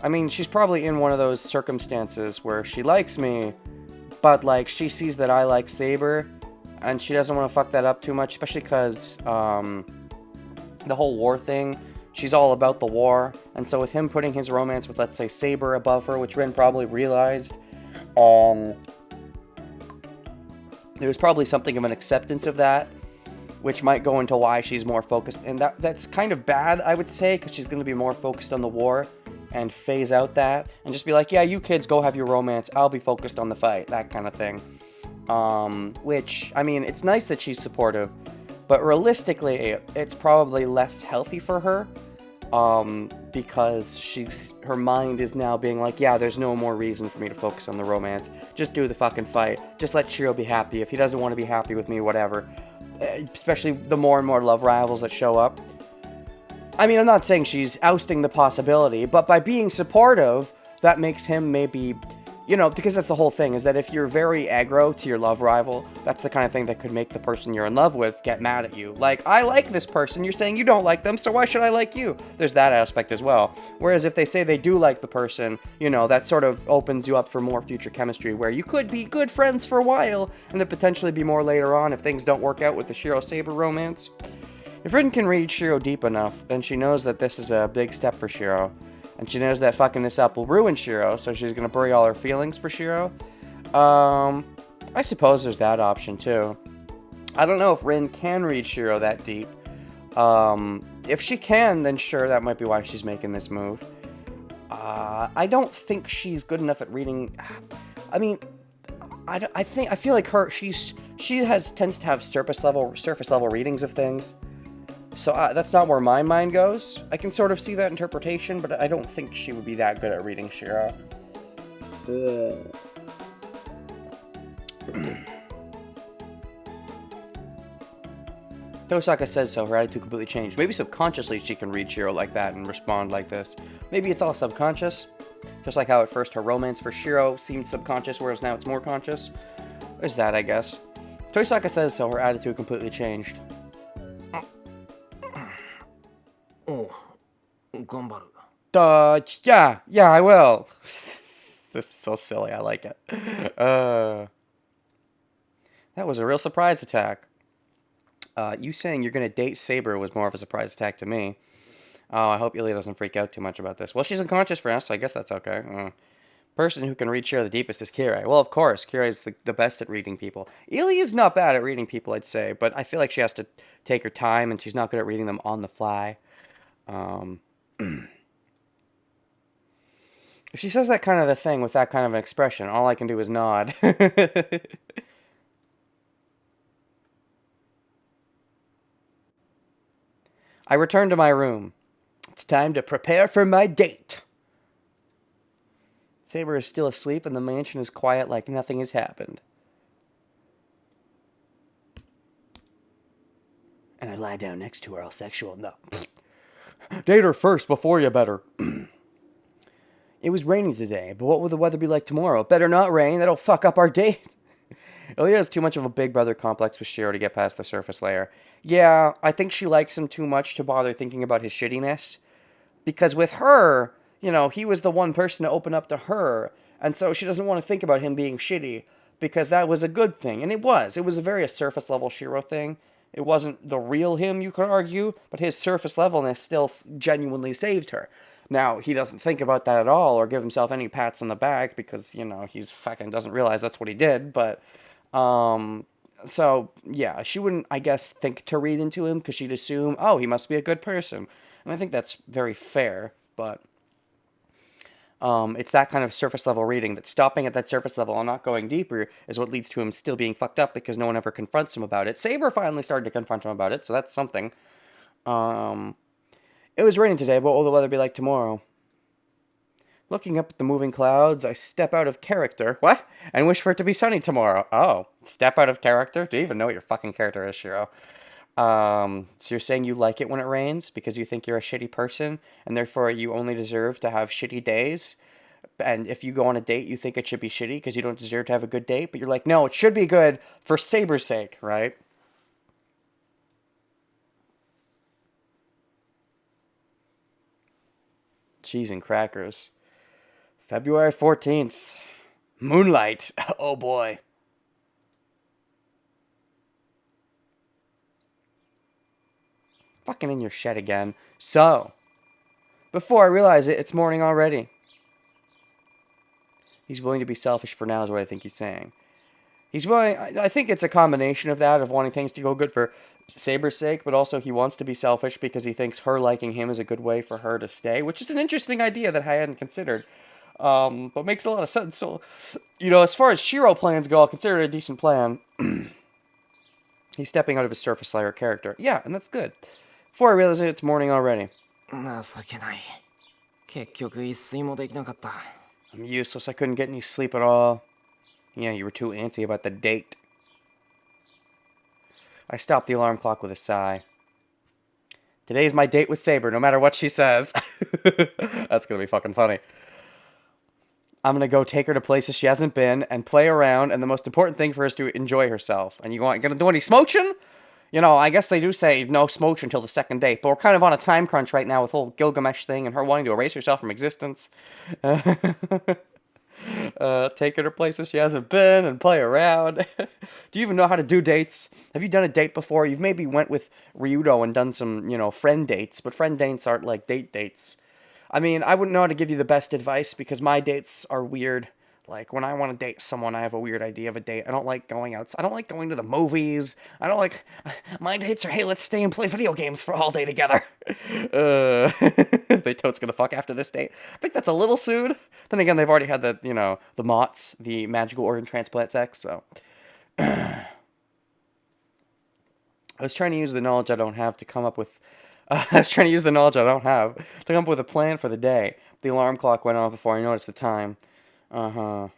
I mean, she's probably in one of those circumstances where she likes me, but, like, she sees that I like Saber, and she doesn't want to fuck that up too much, especially because, the whole war thing, she's all about the war, and so with him putting his romance with, let's say, Saber above her, which Rin probably realized, there was probably something of an acceptance of that, which might go into why she's more focused, and that's kind of bad, I would say, because she's going to be more focused on the war, and phase out that, and just be like, yeah, you kids go have your romance, I'll be focused on the fight, that kind of thing. Which, I mean, it's nice that she's supportive, but realistically, it's probably less healthy for her, because her mind is now being like, yeah, there's no more reason for me to focus on the romance, just do the fucking fight, just let Shiro be happy, if he doesn't want to be happy with me, whatever, especially the more and more love rivals that show up. I mean, I'm not saying she's ousting the possibility, but by being supportive, that makes him maybe, you know, because that's the whole thing, is that if you're very aggro to your love rival, that's the kind of thing that could make the person you're in love with get mad at you. Like, I like this person, you're saying you don't like them, so why should I like you? There's that aspect as well. Whereas if they say they do like the person, you know, that sort of opens you up for more future chemistry, where you could be good friends for a while, and then potentially be more later on if things don't work out with the Shiro-Saber romance. If Rin can read Shiro deep enough, then she knows that this is a big step for Shiro. And she knows that fucking this up will ruin Shiro, so she's gonna bury all her feelings for Shiro. I suppose there's that option too. I don't know if Rin can read Shiro that deep. If she can, then sure, that might be why she's making this move. I don't think she's good enough at reading... I mean, I feel like she tends to have surface level readings of things. So that's not where my mind goes. I can sort of see that interpretation, but I don't think she would be that good at reading Shiro. Tosaka says so, her attitude completely changed. Maybe subconsciously she can read Shiro like that and respond like this. Maybe it's all subconscious. Just like how at first her romance for Shiro seemed subconscious, whereas now it's more conscious. There's that, I guess. Tosaka says so, her attitude completely changed. Oh, 頑張る. Yeah, I will. This is so silly, I like it. That was a real surprise attack. You saying you're gonna date Saber was more of a surprise attack to me. Oh, I hope Ilya doesn't freak out too much about this. Well, she's unconscious for us, so I guess that's okay. Person who can read Shiro the deepest is Kirei. Well, of course, Kirei is the best at reading people. Ilya's not bad at reading people, I'd say, but I feel like she has to take her time, and she's not good at reading them on the fly. If she says that kind of a thing with that kind of an expression, all I can do is nod. I return to my room. It's time to prepare for my date. Saber is still asleep and the mansion is quiet like nothing has happened. And I lie down next to her, all sexual. No. Date her first before you better. It was raining today, but what will the weather be like tomorrow? Better not rain, that'll fuck up our date. Ilya has too much of a big brother complex with Shiro to get past the surface layer. Yeah, I think she likes him too much to bother thinking about his shittiness. Because with her, you know, he was the one person to open up to her, and so she doesn't want to think about him being shitty, because that was a good thing, and it was. It was a very surface level Shiro thing. It wasn't the real him, you could argue, but his surface levelness still genuinely saved her. Now, he doesn't think about that at all, or give himself any pats on the back, because, you know, he's fucking doesn't realize that's what he did, but, so, yeah, she wouldn't, I guess, think to read into him, because she'd assume, oh, he must be a good person. And I think that's very fair, but it's that kind of surface level reading that stopping at that surface level and not going deeper is what leads to him still being fucked up because no one ever confronts him about it. Saber finally started to confront him about it, so that's something. It was raining today, but what will the weather be like tomorrow? Looking up at the moving clouds, I step out of character. What? And wish for it to be sunny tomorrow. Oh, step out of character? Do you even know what your fucking character is, Shiro? So you're saying you like it when it rains because you think you're a shitty person and therefore you only deserve to have shitty days? And if you go on a date, you think it should be shitty because you don't deserve to have a good date? But you're like, no, it should be good for Saber's sake, right? Cheese and crackers. February 14th. Moonlight. Oh boy. Fucking in your shed again. So, before I realize it, it's morning already. He's willing to be selfish for now is what I think he's saying. He's willing, I think it's a combination of that, of wanting things to go good for Saber's sake, but also he wants to be selfish because he thinks her liking him is a good way for her to stay, which is an interesting idea that I hadn't considered. But makes a lot of sense. So, you know, as far as Shiro plans go, I'll consider it a decent plan. He's stepping out of his surface layer character. Yeah, and that's good. Before I realize it, it's morning already. 情けない。結局一睡もできなかった。 I'm useless. I couldn't get any sleep at all. Yeah, you were too antsy about the date. I stopped the alarm clock with a sigh. Today's my date with Saber, no matter what she says. That's gonna be fucking funny. I'm gonna go take her to places she hasn't been and play around, and the most important thing for her is to enjoy herself. And you gonna do any smooching? You know, I guess they do say no smooch until the second date, but we're kind of on a time crunch right now with the whole Gilgamesh thing and her wanting to erase herself from existence. Take her to places she hasn't been and play around. Do you even know how to do dates? Have you done a date before? You've maybe went with Ryudo and done some, you know, friend dates, but friend dates aren't like date dates. I mean, I wouldn't know how to give you the best advice because my dates are weird. Like, when I want to date someone, I have a weird idea of a date. I don't like going out. I don't like going to the movies. I don't like... My dates are, hey, let's stay and play video games for all day together. They totes gonna fuck after this date. I think that's a little soon. Then again, they've already had the, you know, the MOTS, the magical organ transplant sex, so... I was trying to use the knowledge I don't have to come up with... I was trying to use the knowledge I don't have to come up with a plan for the day. The alarm clock went off before I noticed the time. Like,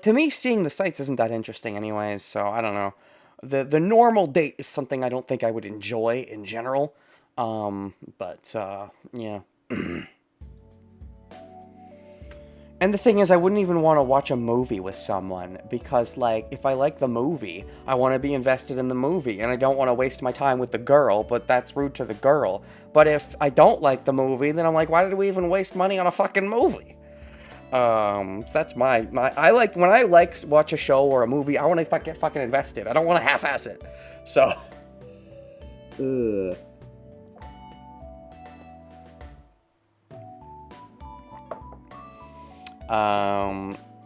to me, seeing the sights isn't that interesting anyways, so I don't know. The normal date is something I don't think I would enjoy in general. Yeah. And the thing is, I wouldn't even want to watch a movie with someone, because, like, if I like the movie, I want to be invested in the movie, and I don't want to waste my time with the girl, but that's rude to the girl. But if I don't like the movie, then I'm like, why did we even waste money on a fucking movie? So that's my I like, when I watch a show or a movie, I want to get fucking invested. I don't want to half-ass it. So,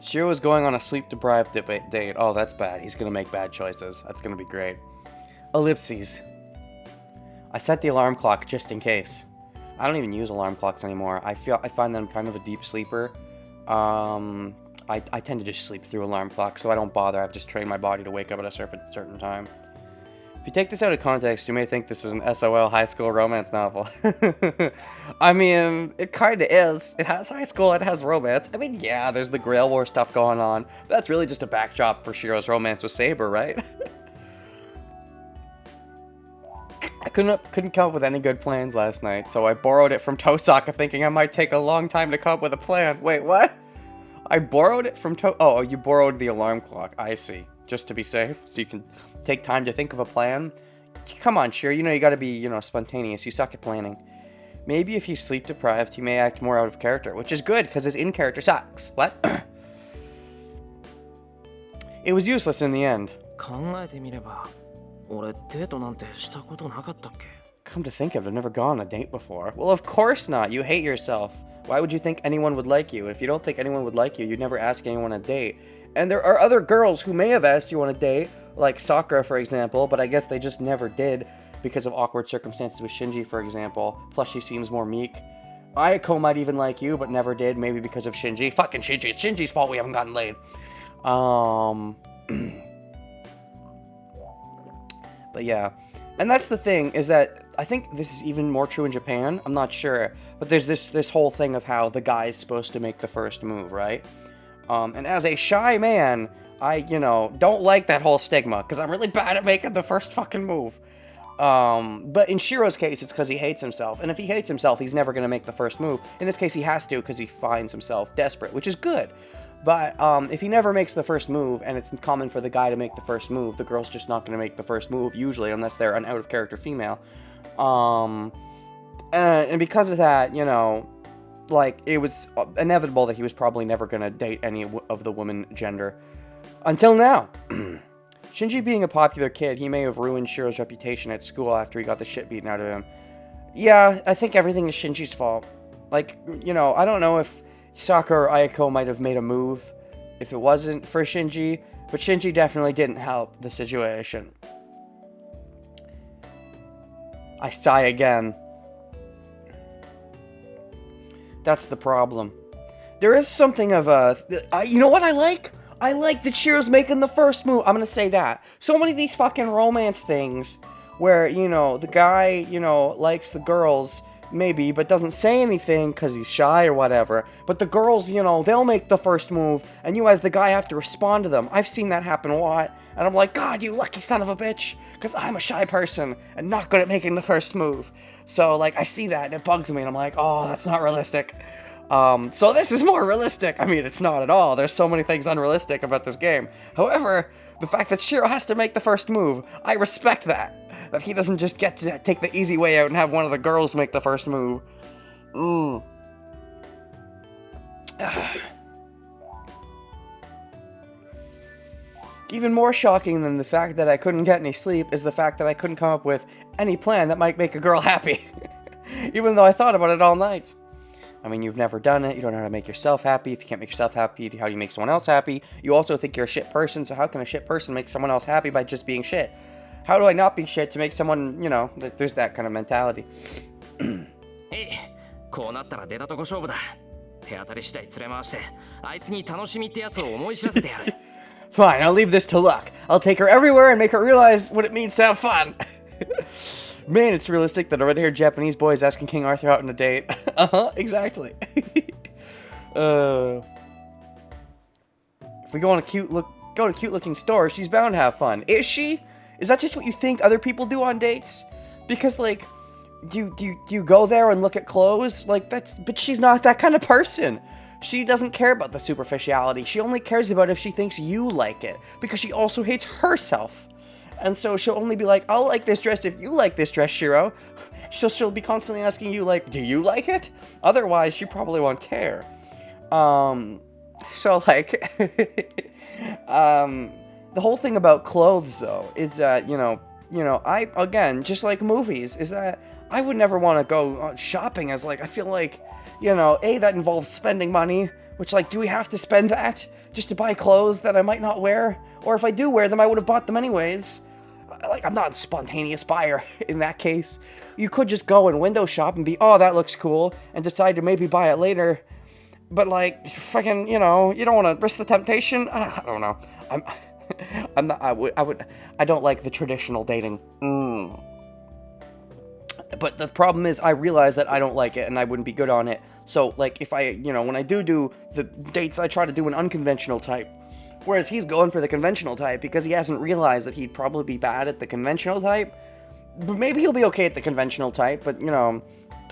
Shiro's going on a sleep-deprived date. Oh, that's bad. He's gonna make bad choices. That's gonna be great. Ellipses. I set the alarm clock just in case. I don't even use alarm clocks anymore. I find them kind of a deep sleeper. I tend to just sleep through alarm clocks, so I don't bother. I've just trained my body to wake up at a certain time. If you take this out of context, you may think this is an SOL high school romance novel. I mean, it kinda is. It has high school, it has romance. I mean, yeah, there's the Grail War stuff going on, but that's really just a backdrop for Shiro's romance with Saber, right? I couldn't come up with any good plans last night, so I borrowed it from Tosaka thinking I might take a long time to come up with a plan. Wait, what? I borrowed it from Oh, you borrowed the alarm clock. I see. Just to be safe, so you can take time to think of a plan. Come on, Shiro, you know you gotta be, you know, spontaneous. You suck at planning. Maybe if he's sleep deprived, he may act more out of character, which is good, because his in-character sucks. What? It was useless in the end. 考えてみれば、俺デートなんてしたことなかったっけ? Come to think of it, I've never gone on a date before. Well, of course not. You hate yourself. Why would you think anyone would like you? If you don't think anyone would like you, you'd never ask anyone on a date. And there are other girls who may have asked you on a date, like Sakura, for example, but I guess they just never did because of awkward circumstances with Shinji, for example. Plus, she seems more meek. Ayako might even like you, but never did, maybe because of Shinji. Fucking Shinji. It's Shinji's fault we haven't gotten laid. But yeah. And that's the thing, is that I think this is even more true in Japan. I'm not sure. But there's this whole thing of how the guy's supposed to make the first move, right? And as a shy man, I, you know, don't like that whole stigma, because I'm really bad at making the first fucking move. But in Shiro's case, it's because he hates himself. And if he hates himself, he's never going to make the first move. In this case, he has to, because he finds himself desperate, which is good. But if he never makes the first move, and it's common for the guy to make the first move, the girl's just not going to make the first move, usually, unless they're an out-of-character female. And because of that, you know, like, it was inevitable that he was probably never going to date any of the women gender. Until now. Shinji being a popular kid, he may have ruined Shiro's reputation at school after he got the shit beaten out of him. Yeah, I think everything is Shinji's fault. Like, you know, I don't know if Sakura or Ayako might have made a move if it wasn't for Shinji, but Shinji definitely didn't help the situation. I sigh again. That's the problem. There is something of a... you know what I like? I like that Shiro's making the first move. I'm gonna say that. So many of these fucking romance things where, you know, the guy, you know, likes the girls, maybe, but doesn't say anything because he's shy or whatever. But the girls, you know, they'll make the first move, and you as the guy have to respond to them. I've seen that happen a lot, and I'm like, God, you lucky son of a bitch, because I'm a shy person and not good at making the first move. So, like, I see that, and it bugs me, and I'm like, oh, that's not realistic. So this is more realistic. I mean, it's not at all. There's so many things unrealistic about this game. However, the fact that Shiro has to make the first move, I respect that. That he doesn't just get to take the easy way out and have one of the girls make the first move. Even more shocking than the fact that I couldn't get any sleep is the fact that I couldn't come up with any plan that might make a girl happy. Even though I thought about it all night. I mean, you've never done it, you don't know how to make yourself happy. If you can't make yourself happy, how do you make someone else happy? You also think you're a shit person, so how can a shit person make someone else happy by just being shit? How do I not be shit to make someone, you know, there's that kind of mentality. こうなったら出たとこ勝負だ。手当たり次第連れ回して、あいつに楽しみってやつを思い知らせてやる。Fine, I'll leave this to luck. I'll take her everywhere and make her realize what it means to have fun. Man, it's realistic that a red-haired Japanese boy is asking King Arthur out on a date. Exactly. If we go to a cute-looking store, she's bound to have fun. Is she? Is that just what you think other people do on dates? Because, like, do you go there and look at clothes? Like, but she's not that kind of person. She doesn't care about the superficiality. She only cares about if she thinks you like it. Because she also hates herself. And so she'll only be like, I'll like this dress if you like this dress, Shiro. She'll be constantly asking you, like, do you like it? Otherwise, she probably won't care. So, like, the whole thing about clothes, though, is that, you know, again, just like movies, is that I would never want to go shopping as, like, I feel like, you know, that involves spending money, which, like, do we have to spend that just to buy clothes that I might not wear? Or if I do wear them, I would have bought them anyways. Like, I'm not a spontaneous buyer in that case. You could just go and window shop and be, oh, that looks cool, and decide to maybe buy it later. But, like, fucking, you know, you don't want to risk the temptation. I don't know. I'm not. I don't like the traditional dating. But the problem is, I realize that I don't like it, and I wouldn't be good on it. So, like, if I, when I do the dates, I try to do an unconventional type. Whereas he's going for the conventional type because he hasn't realized that he'd probably be bad at the conventional type. But maybe he'll be okay at the conventional type, but,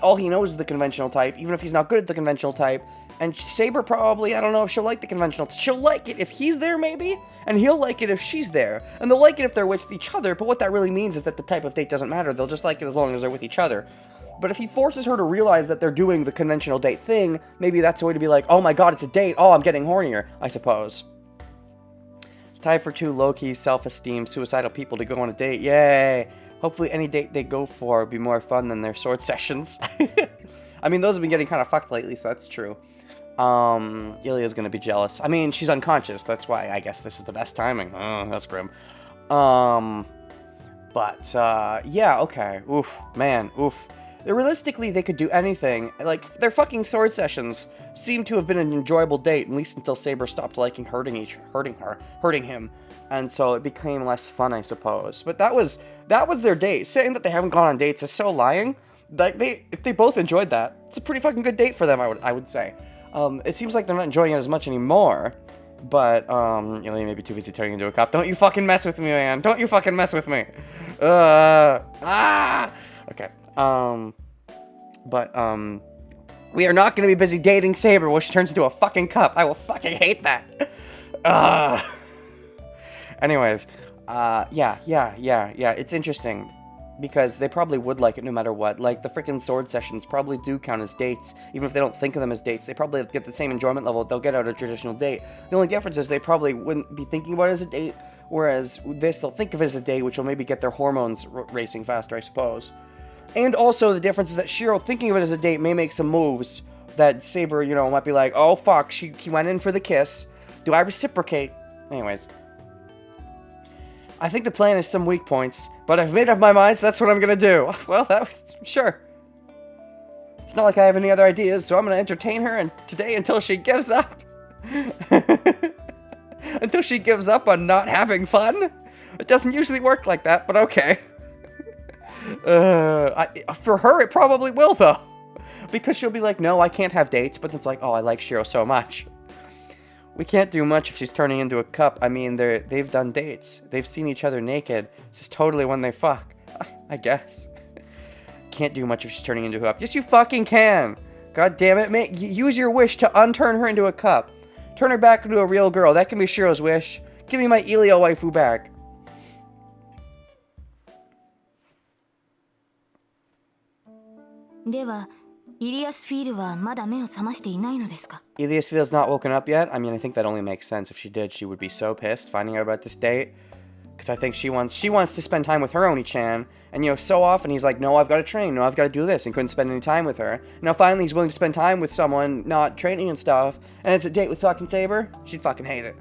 all he knows is the conventional type, even if he's not good at the conventional type. And Saber probably, I don't know if she'll like the conventional. She'll like it if he's there, maybe, and he'll like it if she's there. And they'll like it if they're with each other, but what that really means is that the type of date doesn't matter. They'll just like it as long as they're with each other. But if he forces her to realize that they're doing the conventional date thing, maybe that's a way to be like, oh my god, it's a date. Oh, I'm getting hornier, I suppose. It's time for two low-key, self-esteem, suicidal people to go on a date. Yay! Hopefully any date they go for will be more fun than their sword sessions. I mean, those have been getting kind of fucked lately, so that's true. Ilya's gonna be jealous. I mean, she's unconscious. That's why I guess this is the best timing. Oh, that's grim. Yeah, okay. Oof, man, oof. Realistically, they could do anything. Like, their fucking sword sessions seem to have been an enjoyable date, at least until Saber stopped liking hurting him. And so it became less fun, I suppose. But that was their date. Saying that they haven't gone on dates is so lying. Like, if they both enjoyed that, it's a pretty fucking good date for them, I would say. It seems like they're not enjoying it as much anymore. But, Ilya may be too busy turning into a cop. Don't you fucking mess with me, man. Don't you fucking mess with me. Okay. We are not going to be busy dating Saber while she turns into a fucking cup. I will fucking hate that. Anyways, yeah, it's interesting. Because they probably would like it no matter what. Like, the freaking sword sessions probably do count as dates. Even if they don't think of them as dates, they probably get the same enjoyment level they'll get out of a traditional date. The only difference is they probably wouldn't be thinking about it as a date, whereas this, they'll think of it as a date, which will maybe get their hormones racing faster, I suppose. And also, the difference is that Shiro, thinking of it as a date, may make some moves that Saber, might be like, oh, fuck, he went in for the kiss. Do I reciprocate? Anyways. I think the plan has some weak points, but I've made up my mind, so that's what I'm gonna do. Well, sure. It's not like I have any other ideas, so I'm gonna entertain her today until she gives up. Until she gives up on not having fun? It doesn't usually work like that, but okay. For her, it probably will, though. Because she'll be like, no, I can't have dates, but it's like, oh, I like Shiro so much. We can't do much if she's turning into a cup. I mean, they've done dates. They've seen each other naked. This is totally when they fuck. I guess. Can't do much if she's turning into a cup. Yes, you fucking can. God damn it. Use your wish to unturn her into a cup. Turn her back into a real girl. That can be Shiro's wish. Give me my Ilya waifu back. Ilias Field's not woken up yet? I mean, I think that only makes sense. If she did, she would be so pissed finding out about this date. Because I think she wants to spend time with her Oni-chan. And, so often he's like, no, I've got to train. No, I've got to do this. And couldn't spend any time with her. Now, finally, he's willing to spend time with someone not training and stuff. And it's a date with fucking Saber. She'd fucking hate it.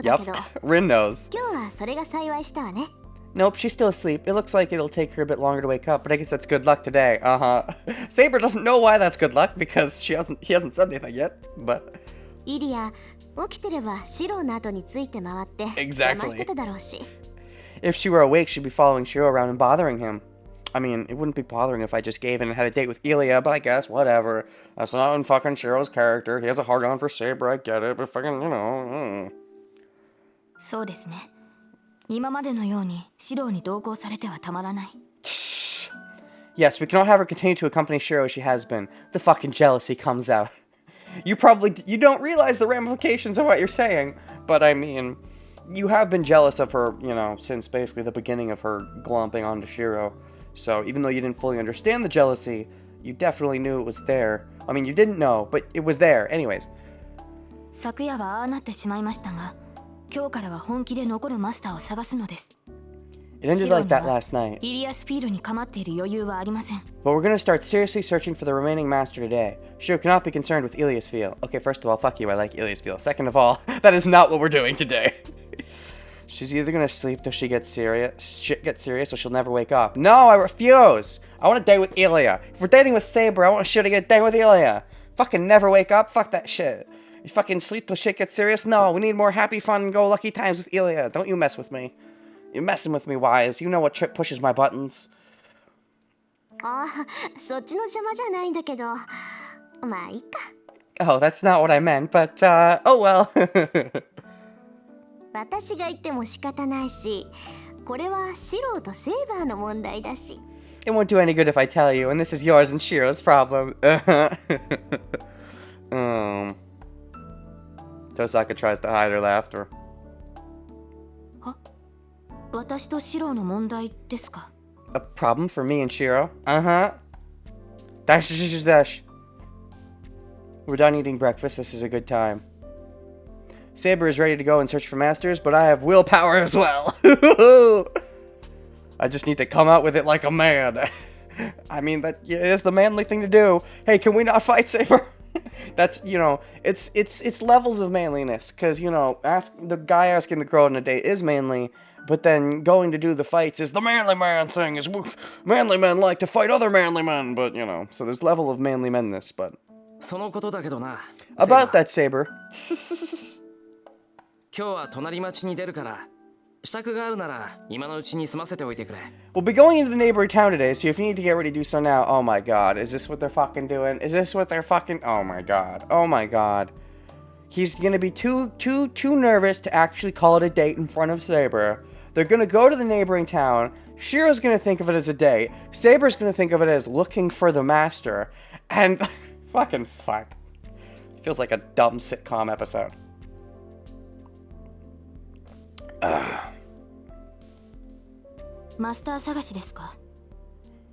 Yep, Rin knows. Nope, she's still asleep. It looks like it'll take her a bit longer to wake up, but I guess that's good luck today. Saber doesn't know why that's good luck because he hasn't said anything yet, but... Exactly. If she were awake, she'd be following Shiro around and bothering him. I mean, it wouldn't be bothering if I just gave in and had a date with Ilya, but I guess, whatever. That's not in fucking Shiro's character. He has a hard-on for Saber, I get it, but fucking, Yes, we cannot have her continue to accompany Shiro as she has been. The fucking jealousy comes out. You don't realize the ramifications of what you're saying, but I mean, you have been jealous of her, since basically the beginning of her glomping onto Shiro. So, even though you didn't fully understand the jealousy, you definitely knew it was there. I mean, you didn't know, but it was there. Anyways. It ended like that last night. But we're gonna start seriously searching for the remaining master today. Shiro cannot be concerned with Ilias Feel. Okay, first of all, fuck you, I like Ilias Feel. Second of all, that is not what we're doing today. She's either gonna sleep till she gets serious, or she'll never wake up. No, I refuse! I want to date with Ilya. If we're dating with Saber, I want shit to get date with Ilya. Fucking never wake up? Fuck that shit. You fucking sleep till shit gets serious? No, we need more happy, fun, go-lucky times with Ilya. Don't you mess with me. You're messing with me, Wise. You know what trip pushes my buttons. ああ、そっちの邪魔じゃないんだけど。まあいいか。Oh, that's not what I meant, but, oh well. 私が言っても仕方ないし、これはシロとセイバーの問題だし。It won't do any good if I tell you, and this is yours and Shiro's problem. Tosaka tries to hide her laughter. 私とシロの問題ですか? A problem for me and Shiro? Uh-huh. Dash, dash, dash, dash. We're done eating breakfast. This is a good time. Saber is ready to go and search for masters, but I have willpower as well. I just need to come out with it like a man. I mean, that is the manly thing to do. Hey, can we not fight, Saber? That's, you know, it's levels of manliness. Because, you know, the guy asking the girl on a date is manly, but then going to do the fights is the manly man thing. Is manly men like to fight other manly men, but, you know, so there's level of manly menness, but... About that, Saber. 今日は隣町に出るから支度があるなら今のうちに済ませておいてくれ We'll be going into the neighboring town today, so if you need to get ready to do so now, oh my god, is this what they're fucking doing? Is this what they're fucking... Oh my god, oh my god. He's gonna be too nervous to actually call it a date in front of Saber. They're gonna go to the neighboring town. Shiro's gonna think of it as a date. Saber's gonna think of it as looking for the master. And... fucking fuck. Feels like a dumb sitcom episode. マスター探しですか?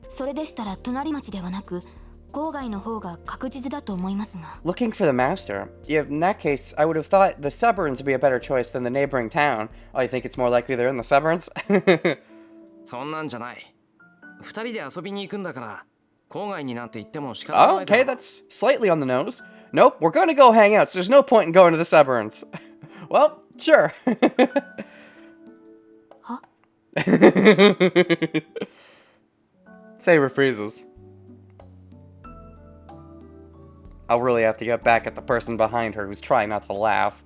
それでしたら隣町ではなく郊外の方が確実だと思いますが。 Looking for the master? Yeah, in that case, I would have thought the suburbs would be a better choice than the neighboring town. Oh, you think it's more likely they're in the suburbs? そんなんじゃない。二人で遊びに行くんだから郊外になんて行っても仕方ないだろ。 Okay, that's slightly on the nose. Nope, we're gonna go hang out, so there's no point in going to the suburbs. Well, sure. Huh? Saber freezes. I'll really have to get back at the person behind her who's trying not to laugh.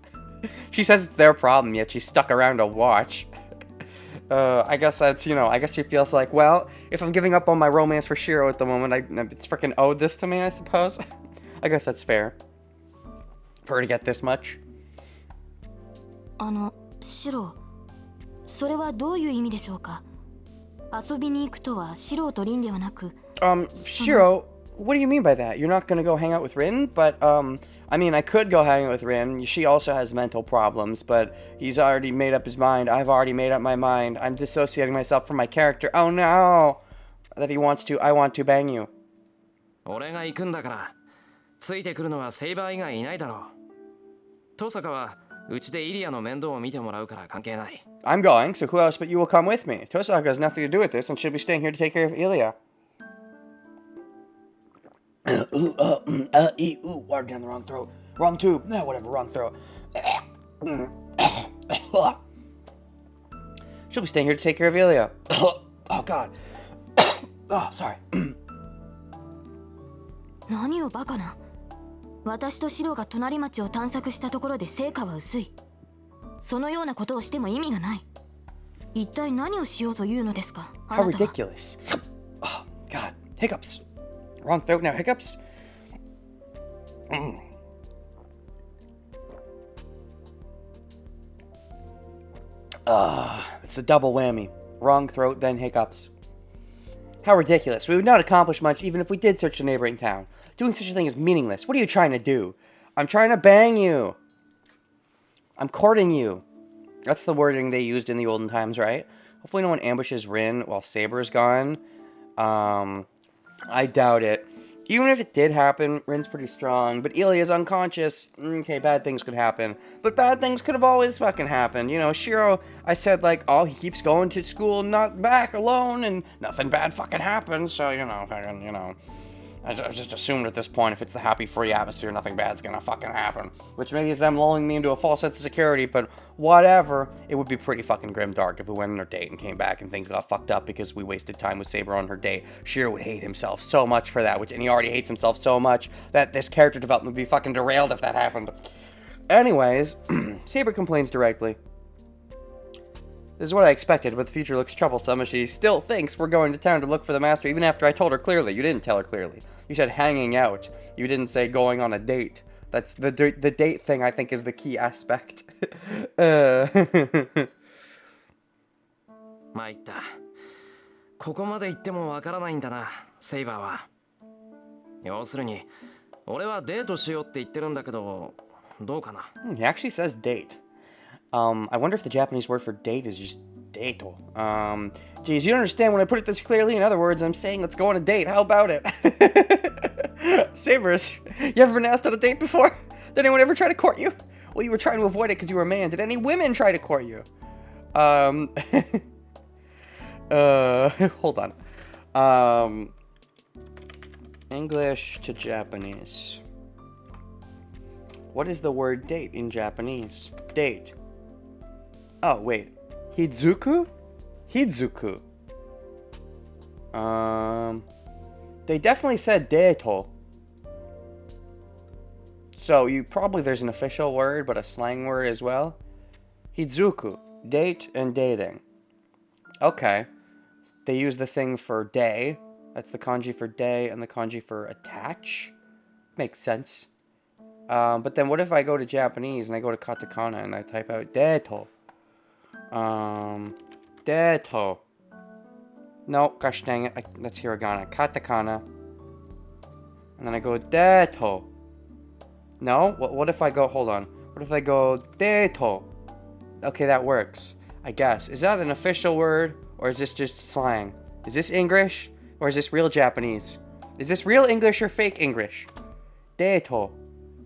She says it's their problem, yet she's stuck around to watch. I guess that's, you know, I guess she feels like, well, if I'm giving up on my romance for Shiro at the moment, it's freaking owed this to me, I suppose. I guess that's fair. For her to get this much. シロ、それはどういう意味でしょうか? 遊びに行くとはシロとリンではなく。Shiro, what do you mean by that? You're not gonna go hang out with Rin? But, I mean, I could go hang out with Rin. She also has mental problems, but he's already made up his mind. I've already made up my mind. I'm dissociating myself from my character. Oh no! That he wants to, I want to bang you. 俺が行くんだからついてくるのはセイバー以外いないだろう。登坂はうちでイリアの面倒を見てもらうから関係ない。 I'm going, so who else but you will come with me? Tosaka has nothing to do with this and should be staying here to take care of Ilya. Water down the wrong throat. Wrong tube. Whatever, wrong throat. She'll be staying here to take care of Ilya. Oh, God. Oh, sorry. 何をバカな。私とシロが隣町を探索したところで成果は薄い。そのようなことをしても意味がない。一体何をしようというのですか? How ridiculous. Oh, God. Hiccups. Wrong throat now, hiccups? It's a double whammy. Wrong throat, then hiccups. How ridiculous. We would not accomplish much even if we did search the neighboring town. Doing such a thing is meaningless. What are you trying to do? I'm trying to bang you. I'm courting you. That's the wording they used in the olden times, right? Hopefully no one ambushes Rin while Saber's gone. I doubt it. Even if it did happen, Rin's pretty strong, but Ilya's unconscious. Okay, bad things could happen. But bad things could have always fucking happened. You know, Shiro, I said, like, oh, he keeps going to school, not back alone, and nothing bad fucking happens, so, you know, fucking, you know. I just assumed at this point, if it's the happy, free atmosphere, nothing bad's gonna fucking happen. Which maybe is them lulling me into a false sense of security, but whatever. It would be pretty fucking grimdark if we went on our date and came back and things got fucked up because we wasted time with Saber on her date. Shiro would hate himself so much for that, and he already hates himself so much that this character development would be fucking derailed if that happened. Anyways, Saber complains directly. This is what I expected, but the future looks troublesome as she still thinks we're going to town to look for the master, even after I told her clearly. You didn't tell her clearly. You said hanging out. You didn't say going on a date. That's the date thing, I think, is the key aspect. 参った。ここまで行ってもわからないんだな、セイバーは。要するに、俺はデートしようって言ってるんだけど、どうかな? He actually says date. I wonder if the Japanese word for date is just dato. Geez, you don't understand when I put it this clearly. In other words, I'm saying let's go on a date. How about it? Sabers, you ever been asked on a date before? Did anyone ever try to court you? Well, you were trying to avoid it because you were a man. Did any women try to court you? Hold on. English to Japanese. What is the word date in Japanese? Date. Oh, wait. Hizuku? Hizuku. They definitely said deto. So there's an official word, but a slang word as well. Hizuku. Date and dating. Okay. They use the thing for day. That's the kanji for day and the kanji for attach. Makes sense. But then what if I go to Japanese and I go to katakana and I type out deto? Deto. No, gosh dang it. That's hiragana. Katakana. And then I go deto. No? What if I go, hold on. What if I go deto? Okay, that works. I guess. Is that an official word? Or is this just slang? Is this English? Or is this real Japanese? Is this real English or fake English? Deto.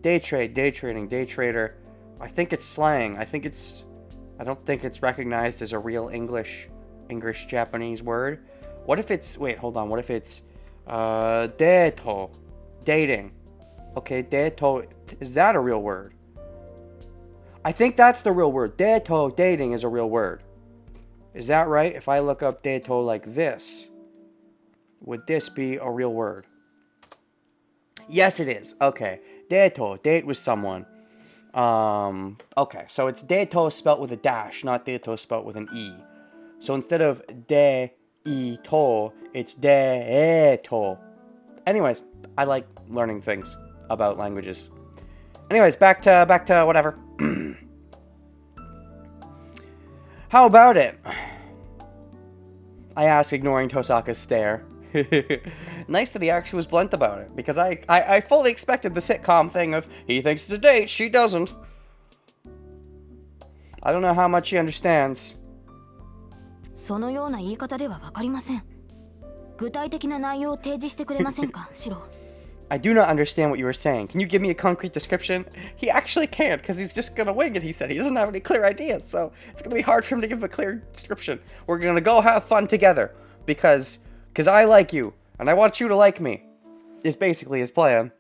Day trade, day trading, day trader. I think it's slang. I don't think it's recognized as a real English-Japanese word. What if it's, wait, hold on. What if it's, deto, dating. Okay, deto, is that a real word? I think that's the real word. Deto, dating is a real word. Is that right? If I look up deto like this, would this be a real word? Yes, it is. Okay. Deto, date with someone. Okay, so it's deto spelt with a dash, not deto spelt with an E. So instead of de-i-to, it's de-e-to. Anyways, I like learning things about languages. Anyways, back to whatever. How about it? I asked, ignoring Tosaka's stare. Nice that he actually was blunt about it, because I fully expected the sitcom thing of, he thinks it's a date, she doesn't. I don't know how much she understands. そのような言い方ではわかりません。具体的な内容を提示してくれませんか、シロ。I do not understand what you were saying. Can you give me a concrete description? He actually can't, because he's just gonna wing it, he said. He doesn't have any clear ideas, so it's gonna be hard for him to give a clear description. We're gonna go have fun together, because I like you, and I want you to like me, is basically his plan.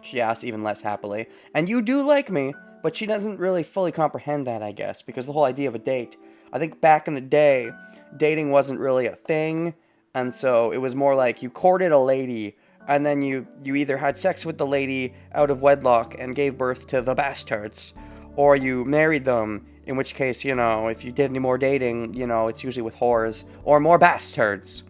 She asks even less happily. And you do like me, but she doesn't really fully comprehend that, I guess, because the whole idea of a date, I think back in the day, dating wasn't really a thing, and so it was more like you courted a lady, and then you either had sex with the lady out of wedlock and gave birth to the bastards, or you married them, in which case, you know, if you did any more dating, you know, it's usually with whores, or more bastards.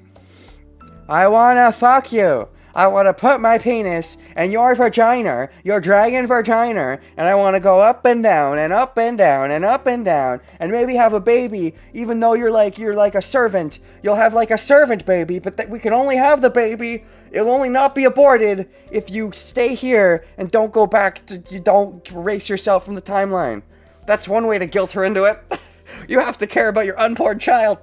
I wanna fuck you! I want to put my penis in your vagina, your dragon vagina, and I want to go up and down and up and down and up and down and maybe have a baby, even though you're like a servant. You'll have like a servant baby, but we can only have the baby. It'll only not be aborted if you stay here and don't go back you don't erase yourself from the timeline. That's one way to guilt her into it. You have to care about your unborn child.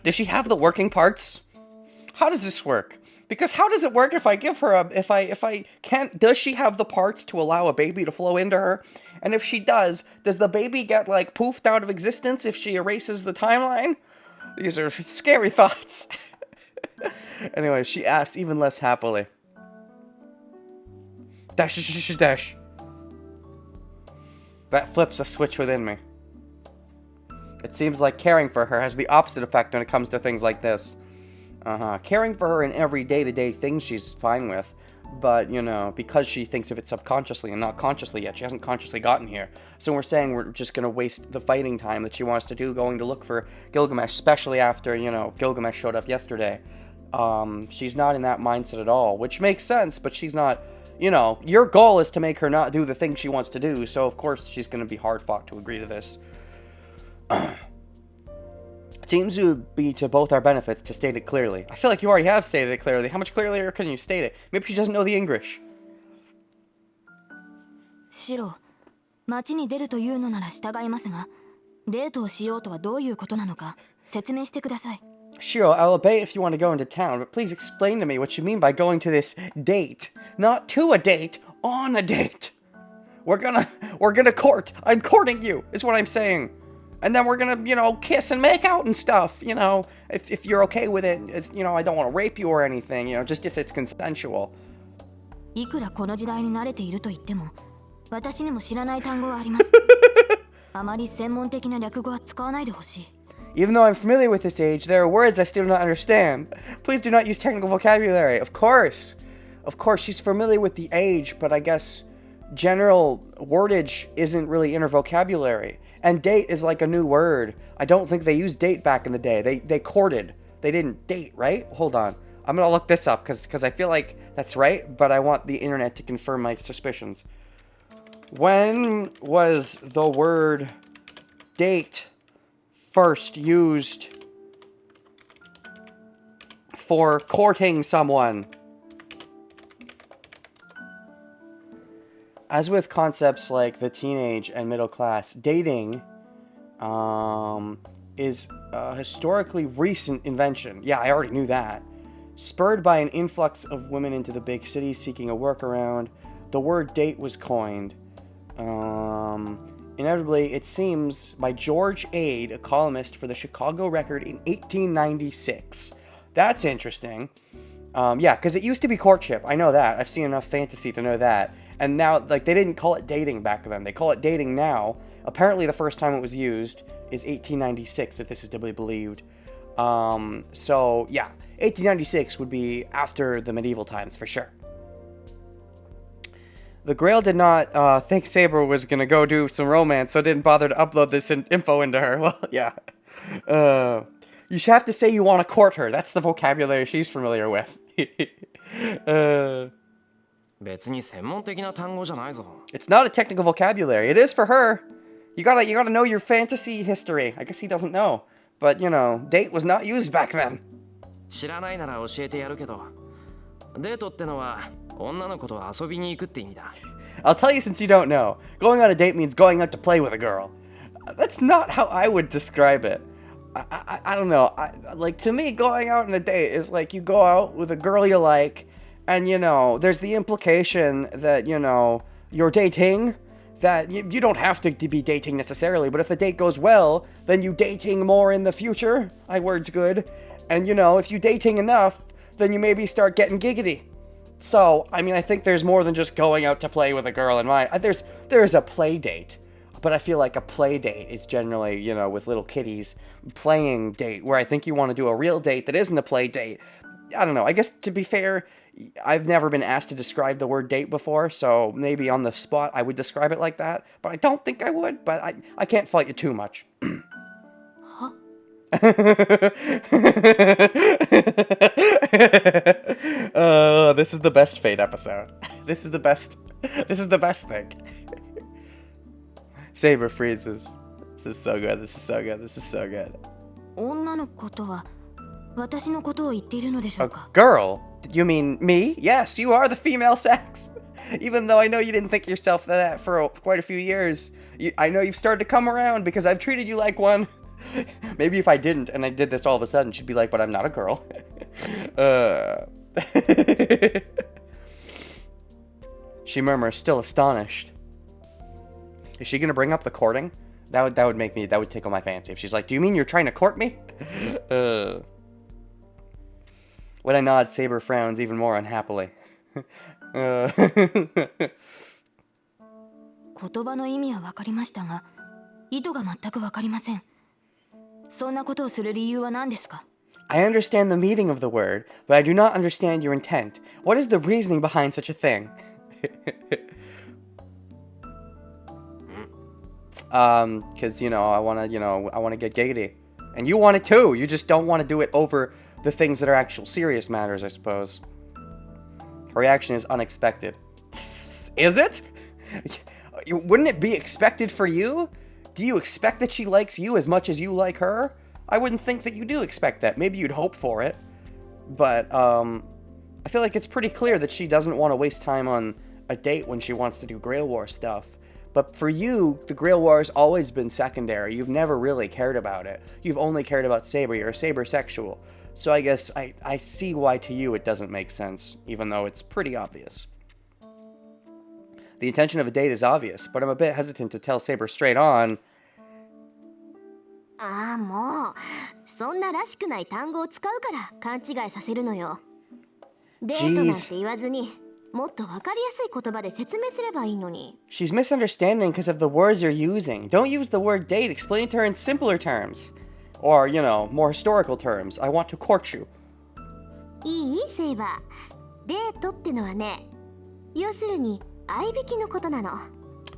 Does she have the working parts? How does this work? Because how does it work if I give her if I can't, does she have the parts to allow a baby to flow into her? And if she does the baby get like poofed out of existence if she erases the timeline? These are scary thoughts. Anyway, she asks even less happily. Dash, dash, dash. That flips a switch within me. It seems like caring for her has the opposite effect when it comes to things like this. Caring for her in every day-to-day thing she's fine with. But, you know, because she thinks of it subconsciously and not consciously yet, she hasn't consciously gotten here. So we're saying we're just going to waste the fighting time that she wants to do going to look for Gilgamesh, especially after, you know, Gilgamesh showed up yesterday. She's not in that mindset at all, which makes sense, but she's not, you know, your goal is to make her not do the thing she wants to do, so of course she's going to be hard-fought to agree to this. It seems to be to both our benefits to state it clearly. I feel like you already have stated it clearly. How much clearer can you state it? Maybe she doesn't know the English. シロ、街に出るというのなら従いますが、デートをしようとはどういうことなのか説明してください。Shiro, I'll obey if you want to go into town, but please explain to me what you mean by going to this date. Not to a date, on a date. We're gonna court. I'm courting you, is what I'm saying. And then we're gonna, you know, kiss and make out and stuff, you know, if you're okay with it. It's, you know, I don't want to rape you or anything, you know, just if it's consensual. いくらこの時代に慣れていると言っても、私にも知らない単語はあります。あまり専門的な略語は使わないでほしい。Even though I'm familiar with this age, there are words I still do not understand. Please do not use technical vocabulary. Of course, she's familiar with the age, but I guess general wordage isn't really in her vocabulary. And date is like a new word. I don't think they used date back in the day. They courted. They didn't date, right? Hold on. I'm gonna look this up because I feel like that's right, but I want the internet to confirm my suspicions. When was the word date first used for courting someone? As with concepts like the teenage and middle class, dating is a historically recent invention. Yeah, I already knew that. Spurred by an influx of women into the big cities seeking a workaround, the word date was coined. Inevitably, it seems, by George Ade, a columnist for the Chicago Record in 1896. That's interesting. Yeah, because it used to be courtship. I know that. I've seen enough fantasy to know that. And now, like, they didn't call it dating back then. They call it dating now. Apparently, the first time it was used is 1896, if this is to be believed. So, yeah, 1896 would be after the medieval times, for sure. The Grail did not think Saber was going to go do some romance, so didn't bother to upload this info into her. Well, yeah. You should have to say you want to court her. That's the vocabulary she's familiar with. 別に専門的な単語じゃないぞ。 It's not a technical vocabulary. It is for her. You gotta know your fantasy history. I guess he doesn't know. But, you know, date was not used back then. 知らないなら教えてやるけど、デートってのは女の子と遊びに行くって意味だ。 I'll tell you since you don't know. Going on a date means going out to play with a girl. That's not how I would describe it. I don't know. Like, to me, going out on a date is like you go out with a girl you like, and, you know, there's the implication that, you know, you're dating, that you don't have to be dating necessarily, but if the date goes well, then you dating more in the future. My word's good. And, you know, if you dating enough, then you maybe start getting giggity. So, I mean, I think there's more than just going out to play with a girl in mind. There's a play date, but I feel like a play date is generally, you know, with little kiddies, playing date, where I think you want to do a real date that isn't a play date. I don't know. I guess, to be fair, I've never been asked to describe the word date before, so maybe on the spot I would describe it like that, but I don't think I would, but I can't fault you too much. Huh? This is the best Fate episode. This is the best thing. Saber freezes. This is so good. This is so good. This is so good. 女の子とは私のことを言っているのでしょ A うか。 girl? You mean me? Yes, you are the female sex. Even though I know you didn't think yourself that for quite a few years. I know you've started to come around because I've treated you like one. Maybe if I didn't and I did this all of a sudden, she'd be like, but I'm not a girl. She murmurs, still astonished. Is she going to bring up the courting? That would make me, that would tickle my fancy. If she's like, do you mean you're trying to court me? When I nod, Saber frowns even more unhappily. 言葉の意味は分かりましたが、意図が全く分かりません。そんなことをする理由は何ですか？ I understand the meaning of the word, but I do not understand your intent. What is the reasoning behind such a thing? Because, I want to get giggity. And you want it too. You just don't want to do it over the things that are actual serious matters, I suppose. Her reaction is unexpected. Is it? Wouldn't it be expected for you? Do you expect that she likes you as much as you like her? I wouldn't think that you do expect that. Maybe you'd hope for it. But, I feel like it's pretty clear that she doesn't want to waste time on a date when she wants to do Grail War stuff. But for you, the Grail War has always been secondary. You've never really cared about it. You've only cared about Saber. You're a Saber-sexual. So I guess I see why to you it doesn't make sense, even though it's pretty obvious. The intention of a date is obvious, but I'm a bit hesitant to tell Saber straight on. ああもうそんならしくない単語を使うから勘違いさせるのよ。デートなんて言わずにもっとわかりやすい言葉で説明すればいいのに。She's misunderstanding because of the words you're using. Don't use the word date. Explain it to her in simpler terms. Or, more historical terms. I want to court you. いいセイバー。デートってのはね、要するに相引きのことなの。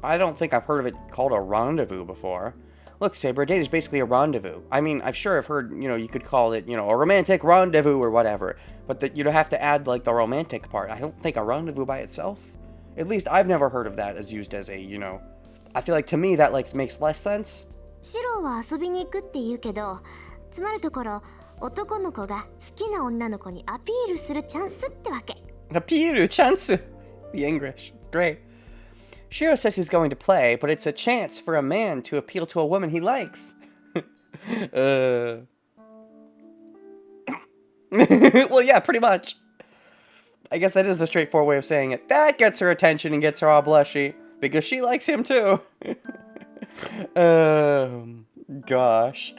I don't think I've heard of it called a rendezvous before. Look, Saber, a date is basically a rendezvous. I mean, I've heard, you could call it, a romantic rendezvous or whatever. But you'd have to add, the romantic part. I don't think a rendezvous by itself. At least I've never heard of that as used as a, I feel like to me that, makes less sense. シロは遊びに行くって言うけど、つまるところ男の子が好きな女の子にアピールするチャンスってわけ。Appeal chance. The English. It's great. Shiro says he's going to play, but it's a chance for a man to appeal to a woman he likes. Well, yeah, pretty much. I guess that is the straightforward way of saying it. That gets her attention and gets her all blushy, because she likes him too. Gosh.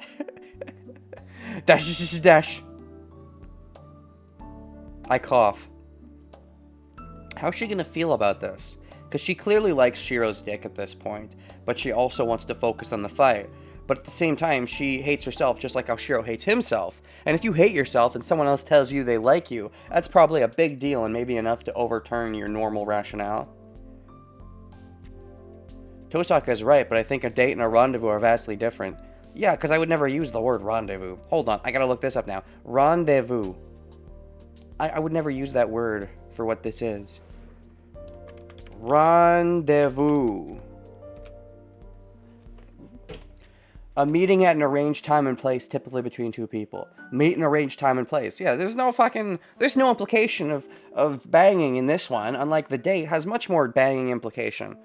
Dash. I cough. How's she gonna feel about this? Because she clearly likes Shiro's dick at this point, but she also wants to focus on the fight. But at the same time, she hates herself just like how Shiro hates himself. And if you hate yourself and someone else tells you they like you, that's probably a big deal and maybe enough to overturn your normal rationale. Tosaka is right, but I think a date and a rendezvous are vastly different. Yeah, because I would never use the word rendezvous. Hold on, I gotta look this up now. Rendezvous. I would never use that word for what this is. Rendezvous. A meeting at an arranged time and place, typically between two people. Meet and arranged time and place. Yeah, there's no implication of banging in this one, unlike the date has much more banging implication.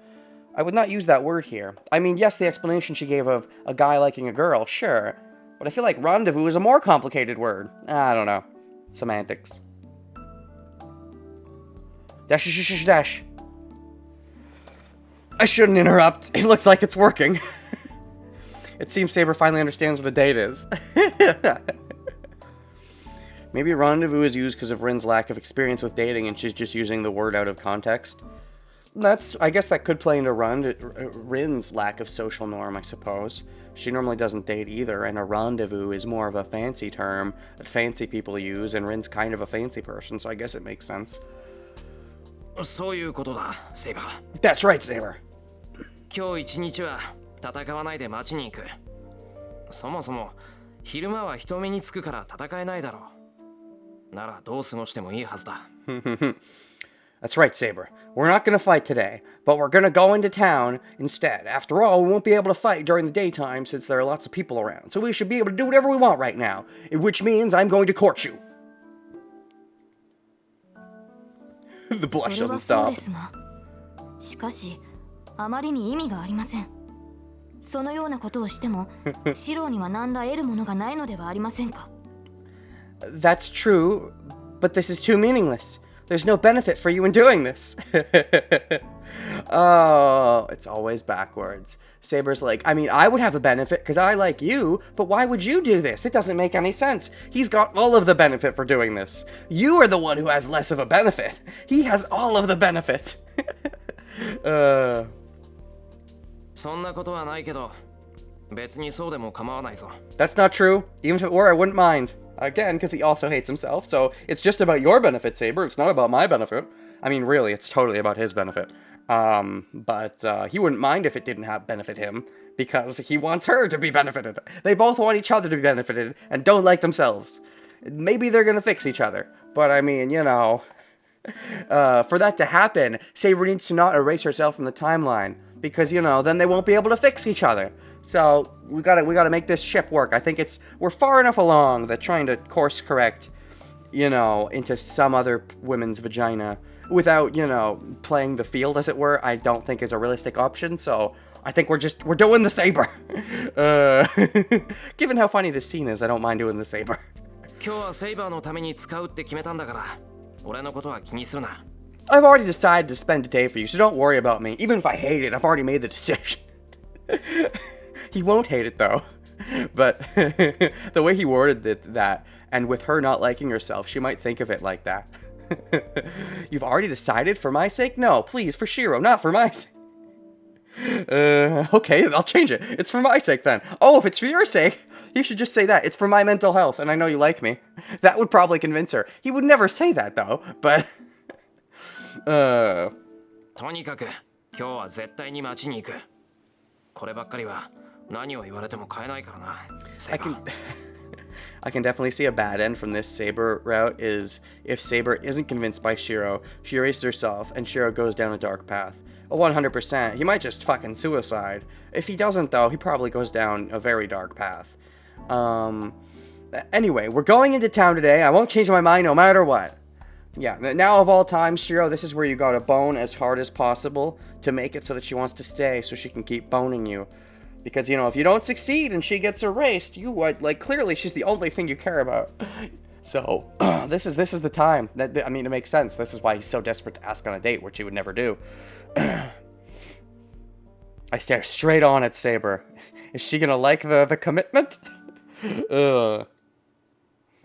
I would not use that word here. I mean, yes, the explanation she gave of a guy liking a girl, sure. But I feel like rendezvous is a more complicated word. I don't know. Semantics. Dash. I shouldn't interrupt. It looks like it's working. It seems Saber finally understands what a date is. Maybe rendezvous is used because of Rin's lack of experience with dating and she's just using the word out of context. I guess that could play into Rin's lack of social norm, I suppose. She normally doesn't date either, and a rendezvous is more of a fancy term that fancy people use, and Rin's kind of a fancy person, so I guess it makes sense. そういうことだ、セイバー。 That's right, Saber. 今日一日は戦わないで町に行く。そもそも昼間は人目につくから戦えないだろう。ならどう過ごしてもいいはずだ。That's right, Saber. We're not gonna fight today, but we're gonna go into town instead. After all, we won't be able to fight during the daytime since there are lots of people around, so we should be able to do whatever we want right now, which means I'm going to court you. The blush doesn't それはそう stop. ですが、しかしあまりに意味がありません。そのようなことをしてもシロには何ら得るものがないのではありませんか。 That's true, but this is too meaningless. There's no benefit for you in doing this. Oh, it's always backwards. Saber's like, I mean, I would have a benefit because I like you, but why would you do this? It doesn't make any sense. He's got all of the benefit for doing this. You are the one who has less of a benefit. He has all of the benefit. そんなことはないけど、別にそうでも構わないぞ。 That's not true. Even if it were, I wouldn't mind. Again, because he also hates himself, so it's just about your benefit, Saber. It's not about my benefit. I mean, really, it's totally about his benefit. But he wouldn't mind if it didn't benefit him, because he wants her to be benefited. They both want each other to be benefited, and don't like themselves. Maybe they're gonna fix each other, but I mean, you know... for that to happen, Saber needs to not erase herself from the timeline, because, you know, then they won't be able to fix each other. So we gotta make this ship work. I think we're far enough along that trying to course correct, you know, into some other woman's vagina without, you know, playing the field, as it were, I don't think is a realistic option. So I think we're doing the Saber. Given how funny this scene is, I don't mind doing the Saber. 今日はセイバーのために使うって決めたんだから、俺のことは気にするな。 I've already decided to spend a day for you, so don't worry about me. Even if I hate it, I've already made the decision. He won't hate it though. But the way he worded that, and with her not liking herself, she might think of it like that. You've already decided for my sake? No, please, for Shiro, not for my sake. Okay, I'll change it. It's for my sake then. Oh, if it's for your sake, you should just say that. It's for my mental health, and I know you like me. That would probably convince her. He would never say that though, but... とにかく今日は絶対に街に行く。こればっかりは何を言われても変えないからな。I can definitely see a bad end from this Saber route is if Saber isn't convinced by Shiro, she erases herself, and Shiro goes down a dark path. 100%. He might just fucking suicide. If he doesn't, though, he probably goes down a very dark path. Anyway, we're going into town today. I won't change my mind no matter what. Yeah, now of all times, Shiro, this is where you gotta bone as hard as possible to make it so that she wants to stay, so she can keep boning you. Because, you know, if you don't succeed and she gets erased, you would, like, clearly she's the only thing you care about. So, this is the time. I mean, it makes sense. This is why he's so desperate to ask on a date, which he would never do. I stare straight on at Saber. Is she gonna like the commitment?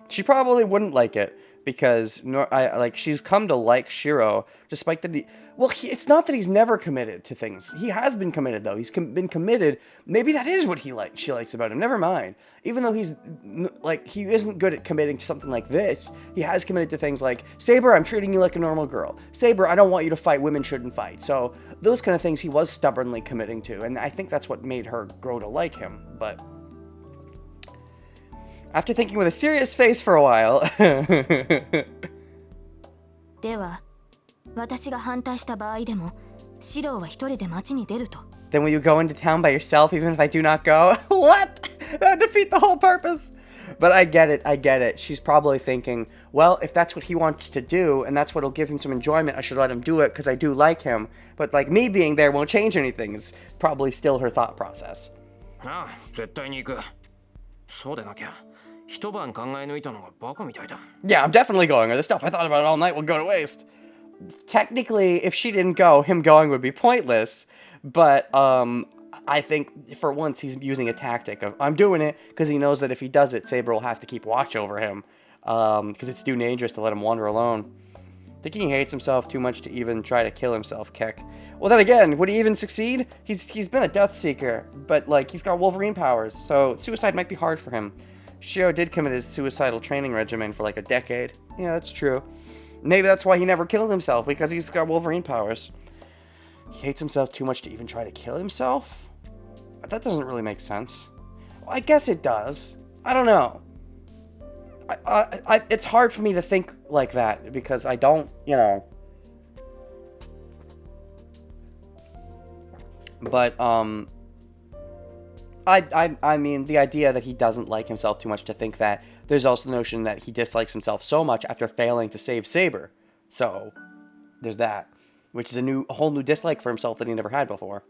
She probably wouldn't like it. Because she's come to like Shiro, despite that it's not that he's never committed to things. He has been committed though. He's been committed. Maybe that is what she likes about him. Never mind. Even though he isn't good at committing to something like this, he has committed to things like, Saber, I'm treating you like a normal girl. Saber, I don't want you to fight. Women shouldn't fight. So those kind of things he was stubbornly committing to, and I think that's what made her grow to like him. But after thinking with a serious face for a while... では、私が反対した場合でも、シローは一人で街に出ると。 Then will you go into town by yourself even if I do not go? What? That would defeat the whole purpose. But I get it. She's probably thinking, well, if that's what he wants to do, and that's what'll give him some enjoyment, I should let him do it because I do like him. But like me being there won't change anything is probably still her thought process. ああ、絶対に行く。そうでなきゃ。 Yeah, I'm definitely going, or the stuff I thought about all night will go to waste. Technically, if she didn't go, him going would be pointless. But, I think, for once, he's using a tactic of, I'm doing it, because he knows that if he does it, Saber will have to keep watch over him. Because it's too dangerous to let him wander alone. Thinking he hates himself too much to even try to kill himself, Keck. Well, then again, would he even succeed? He's been a Death Seeker, but, like, he's got Wolverine powers, so suicide might be hard for him. Shiro did commit his suicidal training regimen for like a decade. Yeah, that's true. Maybe that's why he never killed himself, because he's got Wolverine powers. He hates himself too much to even try to kill himself? That doesn't really make sense. Well, I guess it does. I don't know. It's hard for me to think like that, because I don't, you know. But, I mean, the idea that he doesn't like himself too much to think that, there's also the notion that he dislikes himself so much after failing to save Saber. So, there's that. Which is a whole new dislike for himself that he never had before.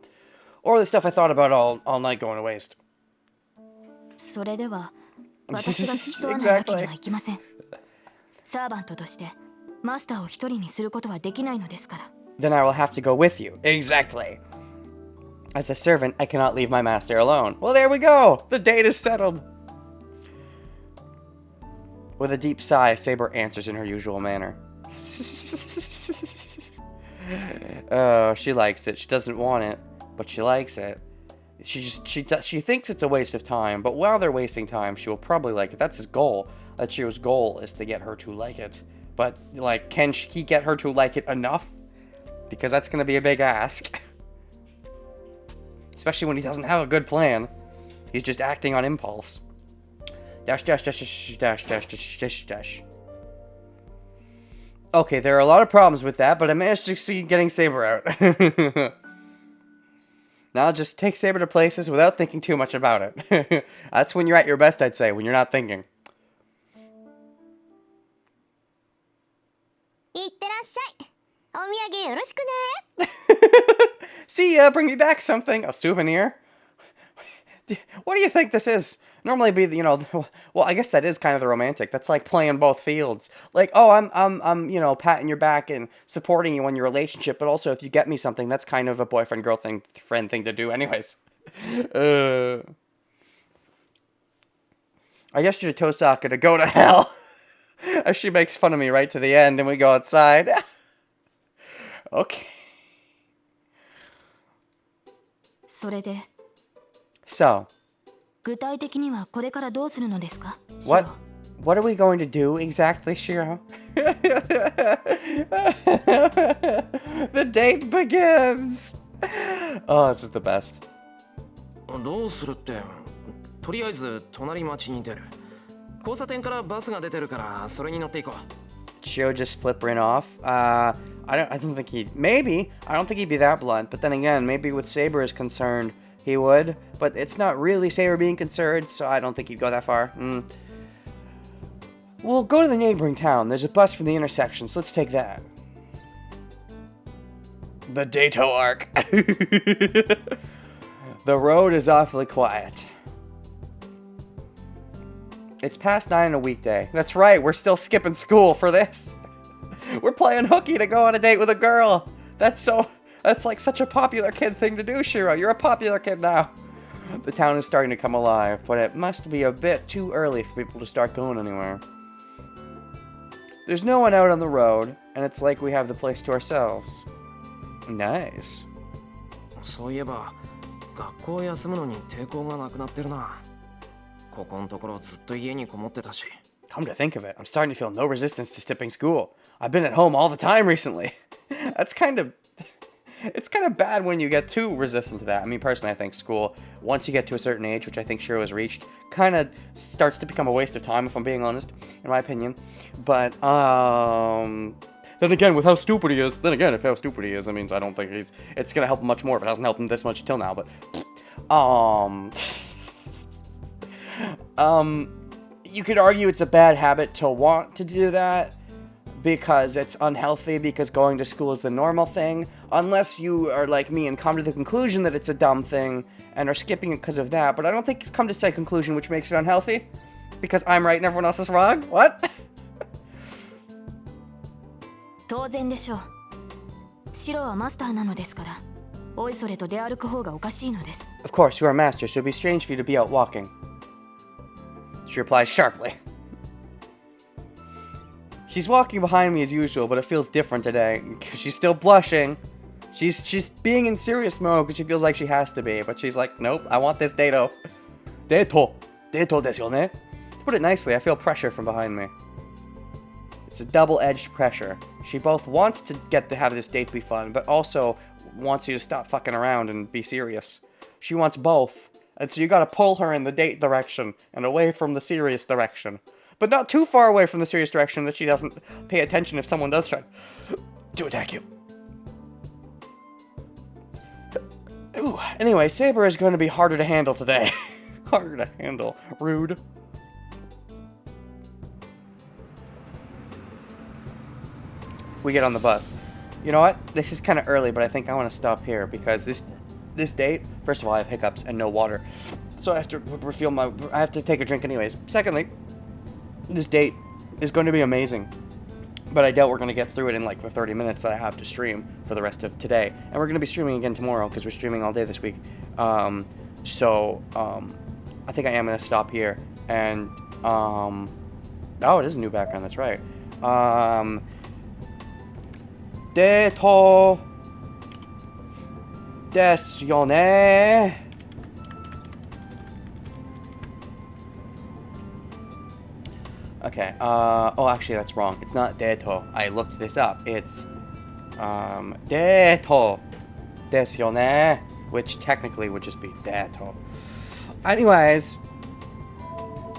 Or the stuff I thought about all night going to waste. それでは、私が付き添わないわけにはいきません。サーバントとして、マスターを一人にすることはできないのですから。 Then I will have to go with you. Exactly. As a servant, I cannot leave my master alone. Well, there we go. The date is settled. With a deep sigh, Saber answers in her usual manner. Oh, she likes it. She doesn't want it, but she likes it. She thinks it's a waste of time, but while they're wasting time, she will probably like it. That's his goal. That Shio's goal is to get her to like it. But, like, can he get her to like it enough? Because that's going to be a big ask. Especially when he doesn't have a good plan. He's just acting on impulse. Dash, dash, dash, dash, dash, dash, dash, dash, dash. Okay, there are a lot of problems with that, but I managed to succeed getting Saber out. Now just take Saber to places without thinking too much about it. That's when you're at your best, I'd say, when you're not thinking. いってらっしゃい。お土産よろしくね。See ya, bring me back something. A souvenir? What do you think this is? Normally be, you know, well, I guess that is kind of the romantic. That's like playing both fields. Like, oh, I'm, you know, patting your back and supporting you in your relationship, but also if you get me something, that's kind of a boyfriend-girlfriend friend thing to do anyways. I gestured to Tosaka to go to hell. As she makes fun of me right to the end, and we go outside. Okay. それで So, 具体的にはこれからどうするのですか？ what are we going to do exactly, Shiro? The date begins. Oh, this is the best. どうするって、とりあえず隣町に出る。交差点からバスが出てるからそれに乗っていこう。 Shio just flippering off. I don't think he'd. Maybe. I don't think he'd be that blunt. But then again, maybe with Saber is concerned, he would. But it's not really Saber being concerned, so I don't think he'd go that far. We'll go to the neighboring town. There's a bus from the intersection, so let's take that. The Dato arc. The road is awfully quiet. It's past 9 on a weekday. That's right, we're still skipping school for this. We're playing hooky to go on a date with a girl. That's like such a popular kid thing to do, Shiro. You're a popular kid now. The town is starting to come alive, but it must be a bit too early for people to start going anywhere. There's no one out on the road, and it's like we have the place to ourselves. Nice. そういえば、学校を休むのに抵抗がなくなってるな。ここのところずっと家にこもってたし。Come to think of it, I'm starting to feel no resistance to skipping school. I've been at home all the time recently. It's kind of bad when you get too resistant to that. I mean, personally, I think school, once you get to a certain age, which I think Shiro has reached, kind of starts to become a waste of time, if I'm being honest, in my opinion. But, then again, with how stupid he is, if how stupid he is, that means I don't think it's gonna help him much more, if it hasn't helped him this much till now, but, you could argue it's a bad habit to want to do that, because it's unhealthy, because going to school is the normal thing, unless you are like me and come to the conclusion that it's a dumb thing, and are skipping it because of that, but I don't think it's come to say conclusion which makes it unhealthy, because I'm right and everyone else is wrong. What? 当然でしょう。シロはマスターなのですから、おいそれと出歩く方がおかしいのです。 Of course, you are a master, so it would be strange for you to be out walking. She replies sharply. She's walking behind me as usual, but it feels different today. She's still blushing. She's being in serious mode because she feels like she has to be, but she's like, nope, I want this Dato. Dato desu yo ne? To put it nicely, I feel pressure from behind me. It's a double-edged pressure. She both wants to get to have this date be fun, but also wants you to stop fucking around and be serious. She wants both. And so you gotta pull her in the date direction and away from the serious direction. But not too far away from the serious direction that she doesn't pay attention if someone does try to attack you. Ooh, anyway, Saber is going to be harder to handle today. Harder to handle. Rude. We get on the bus. You know what? This is kind of early, but I think I want to stop here because this date, first of all, I have hiccups and no water. So I have to refuel I have to take a drink anyways. Secondly, this date is going to be amazing. But I doubt we're going to get through it in like the 30 minutes that I have to stream for the rest of today. And we're going to be streaming again tomorrow because we're streaming all day this week. I think I am going to stop here. And, oh, it is a new background, that's right. Deto desu yo ne. Okay, oh, actually, that's wrong. It's not deto. I looked this up. It's, deto desu yo ne, which technically would just be deto. Anyways,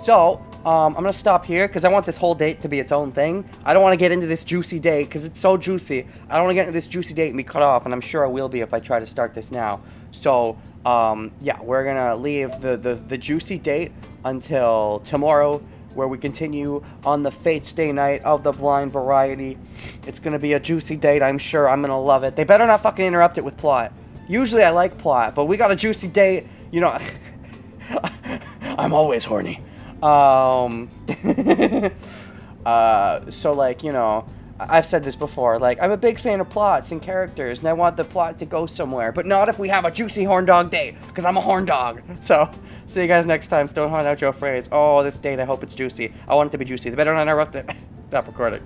so, I'm gonna stop here because I want this whole date to be its own thing. I don't want to get into this juicy date because it's so juicy. I don't want to get into this juicy date and be cut off, and I'm sure I will be if I try to start this now. So, yeah, we're gonna leave the juicy date until tomorrow, where we continue on the Fate Stay night of the blind variety. It's gonna be a juicy date, I'm sure. I'm gonna love it. They better not fucking interrupt it with plot. Usually I like plot, but we got a juicy date. You know, I'm always horny. So like, you know, I've said this before, like, I'm a big fan of plots and characters, and I want the plot to go somewhere, but not if we have a juicy horn dog date, because I'm a horn dog. So, see you guys next time. Stone Horn Outro Phrase. Oh, this date, I hope it's juicy. I want it to be juicy. They better not interrupt it. Stop recording.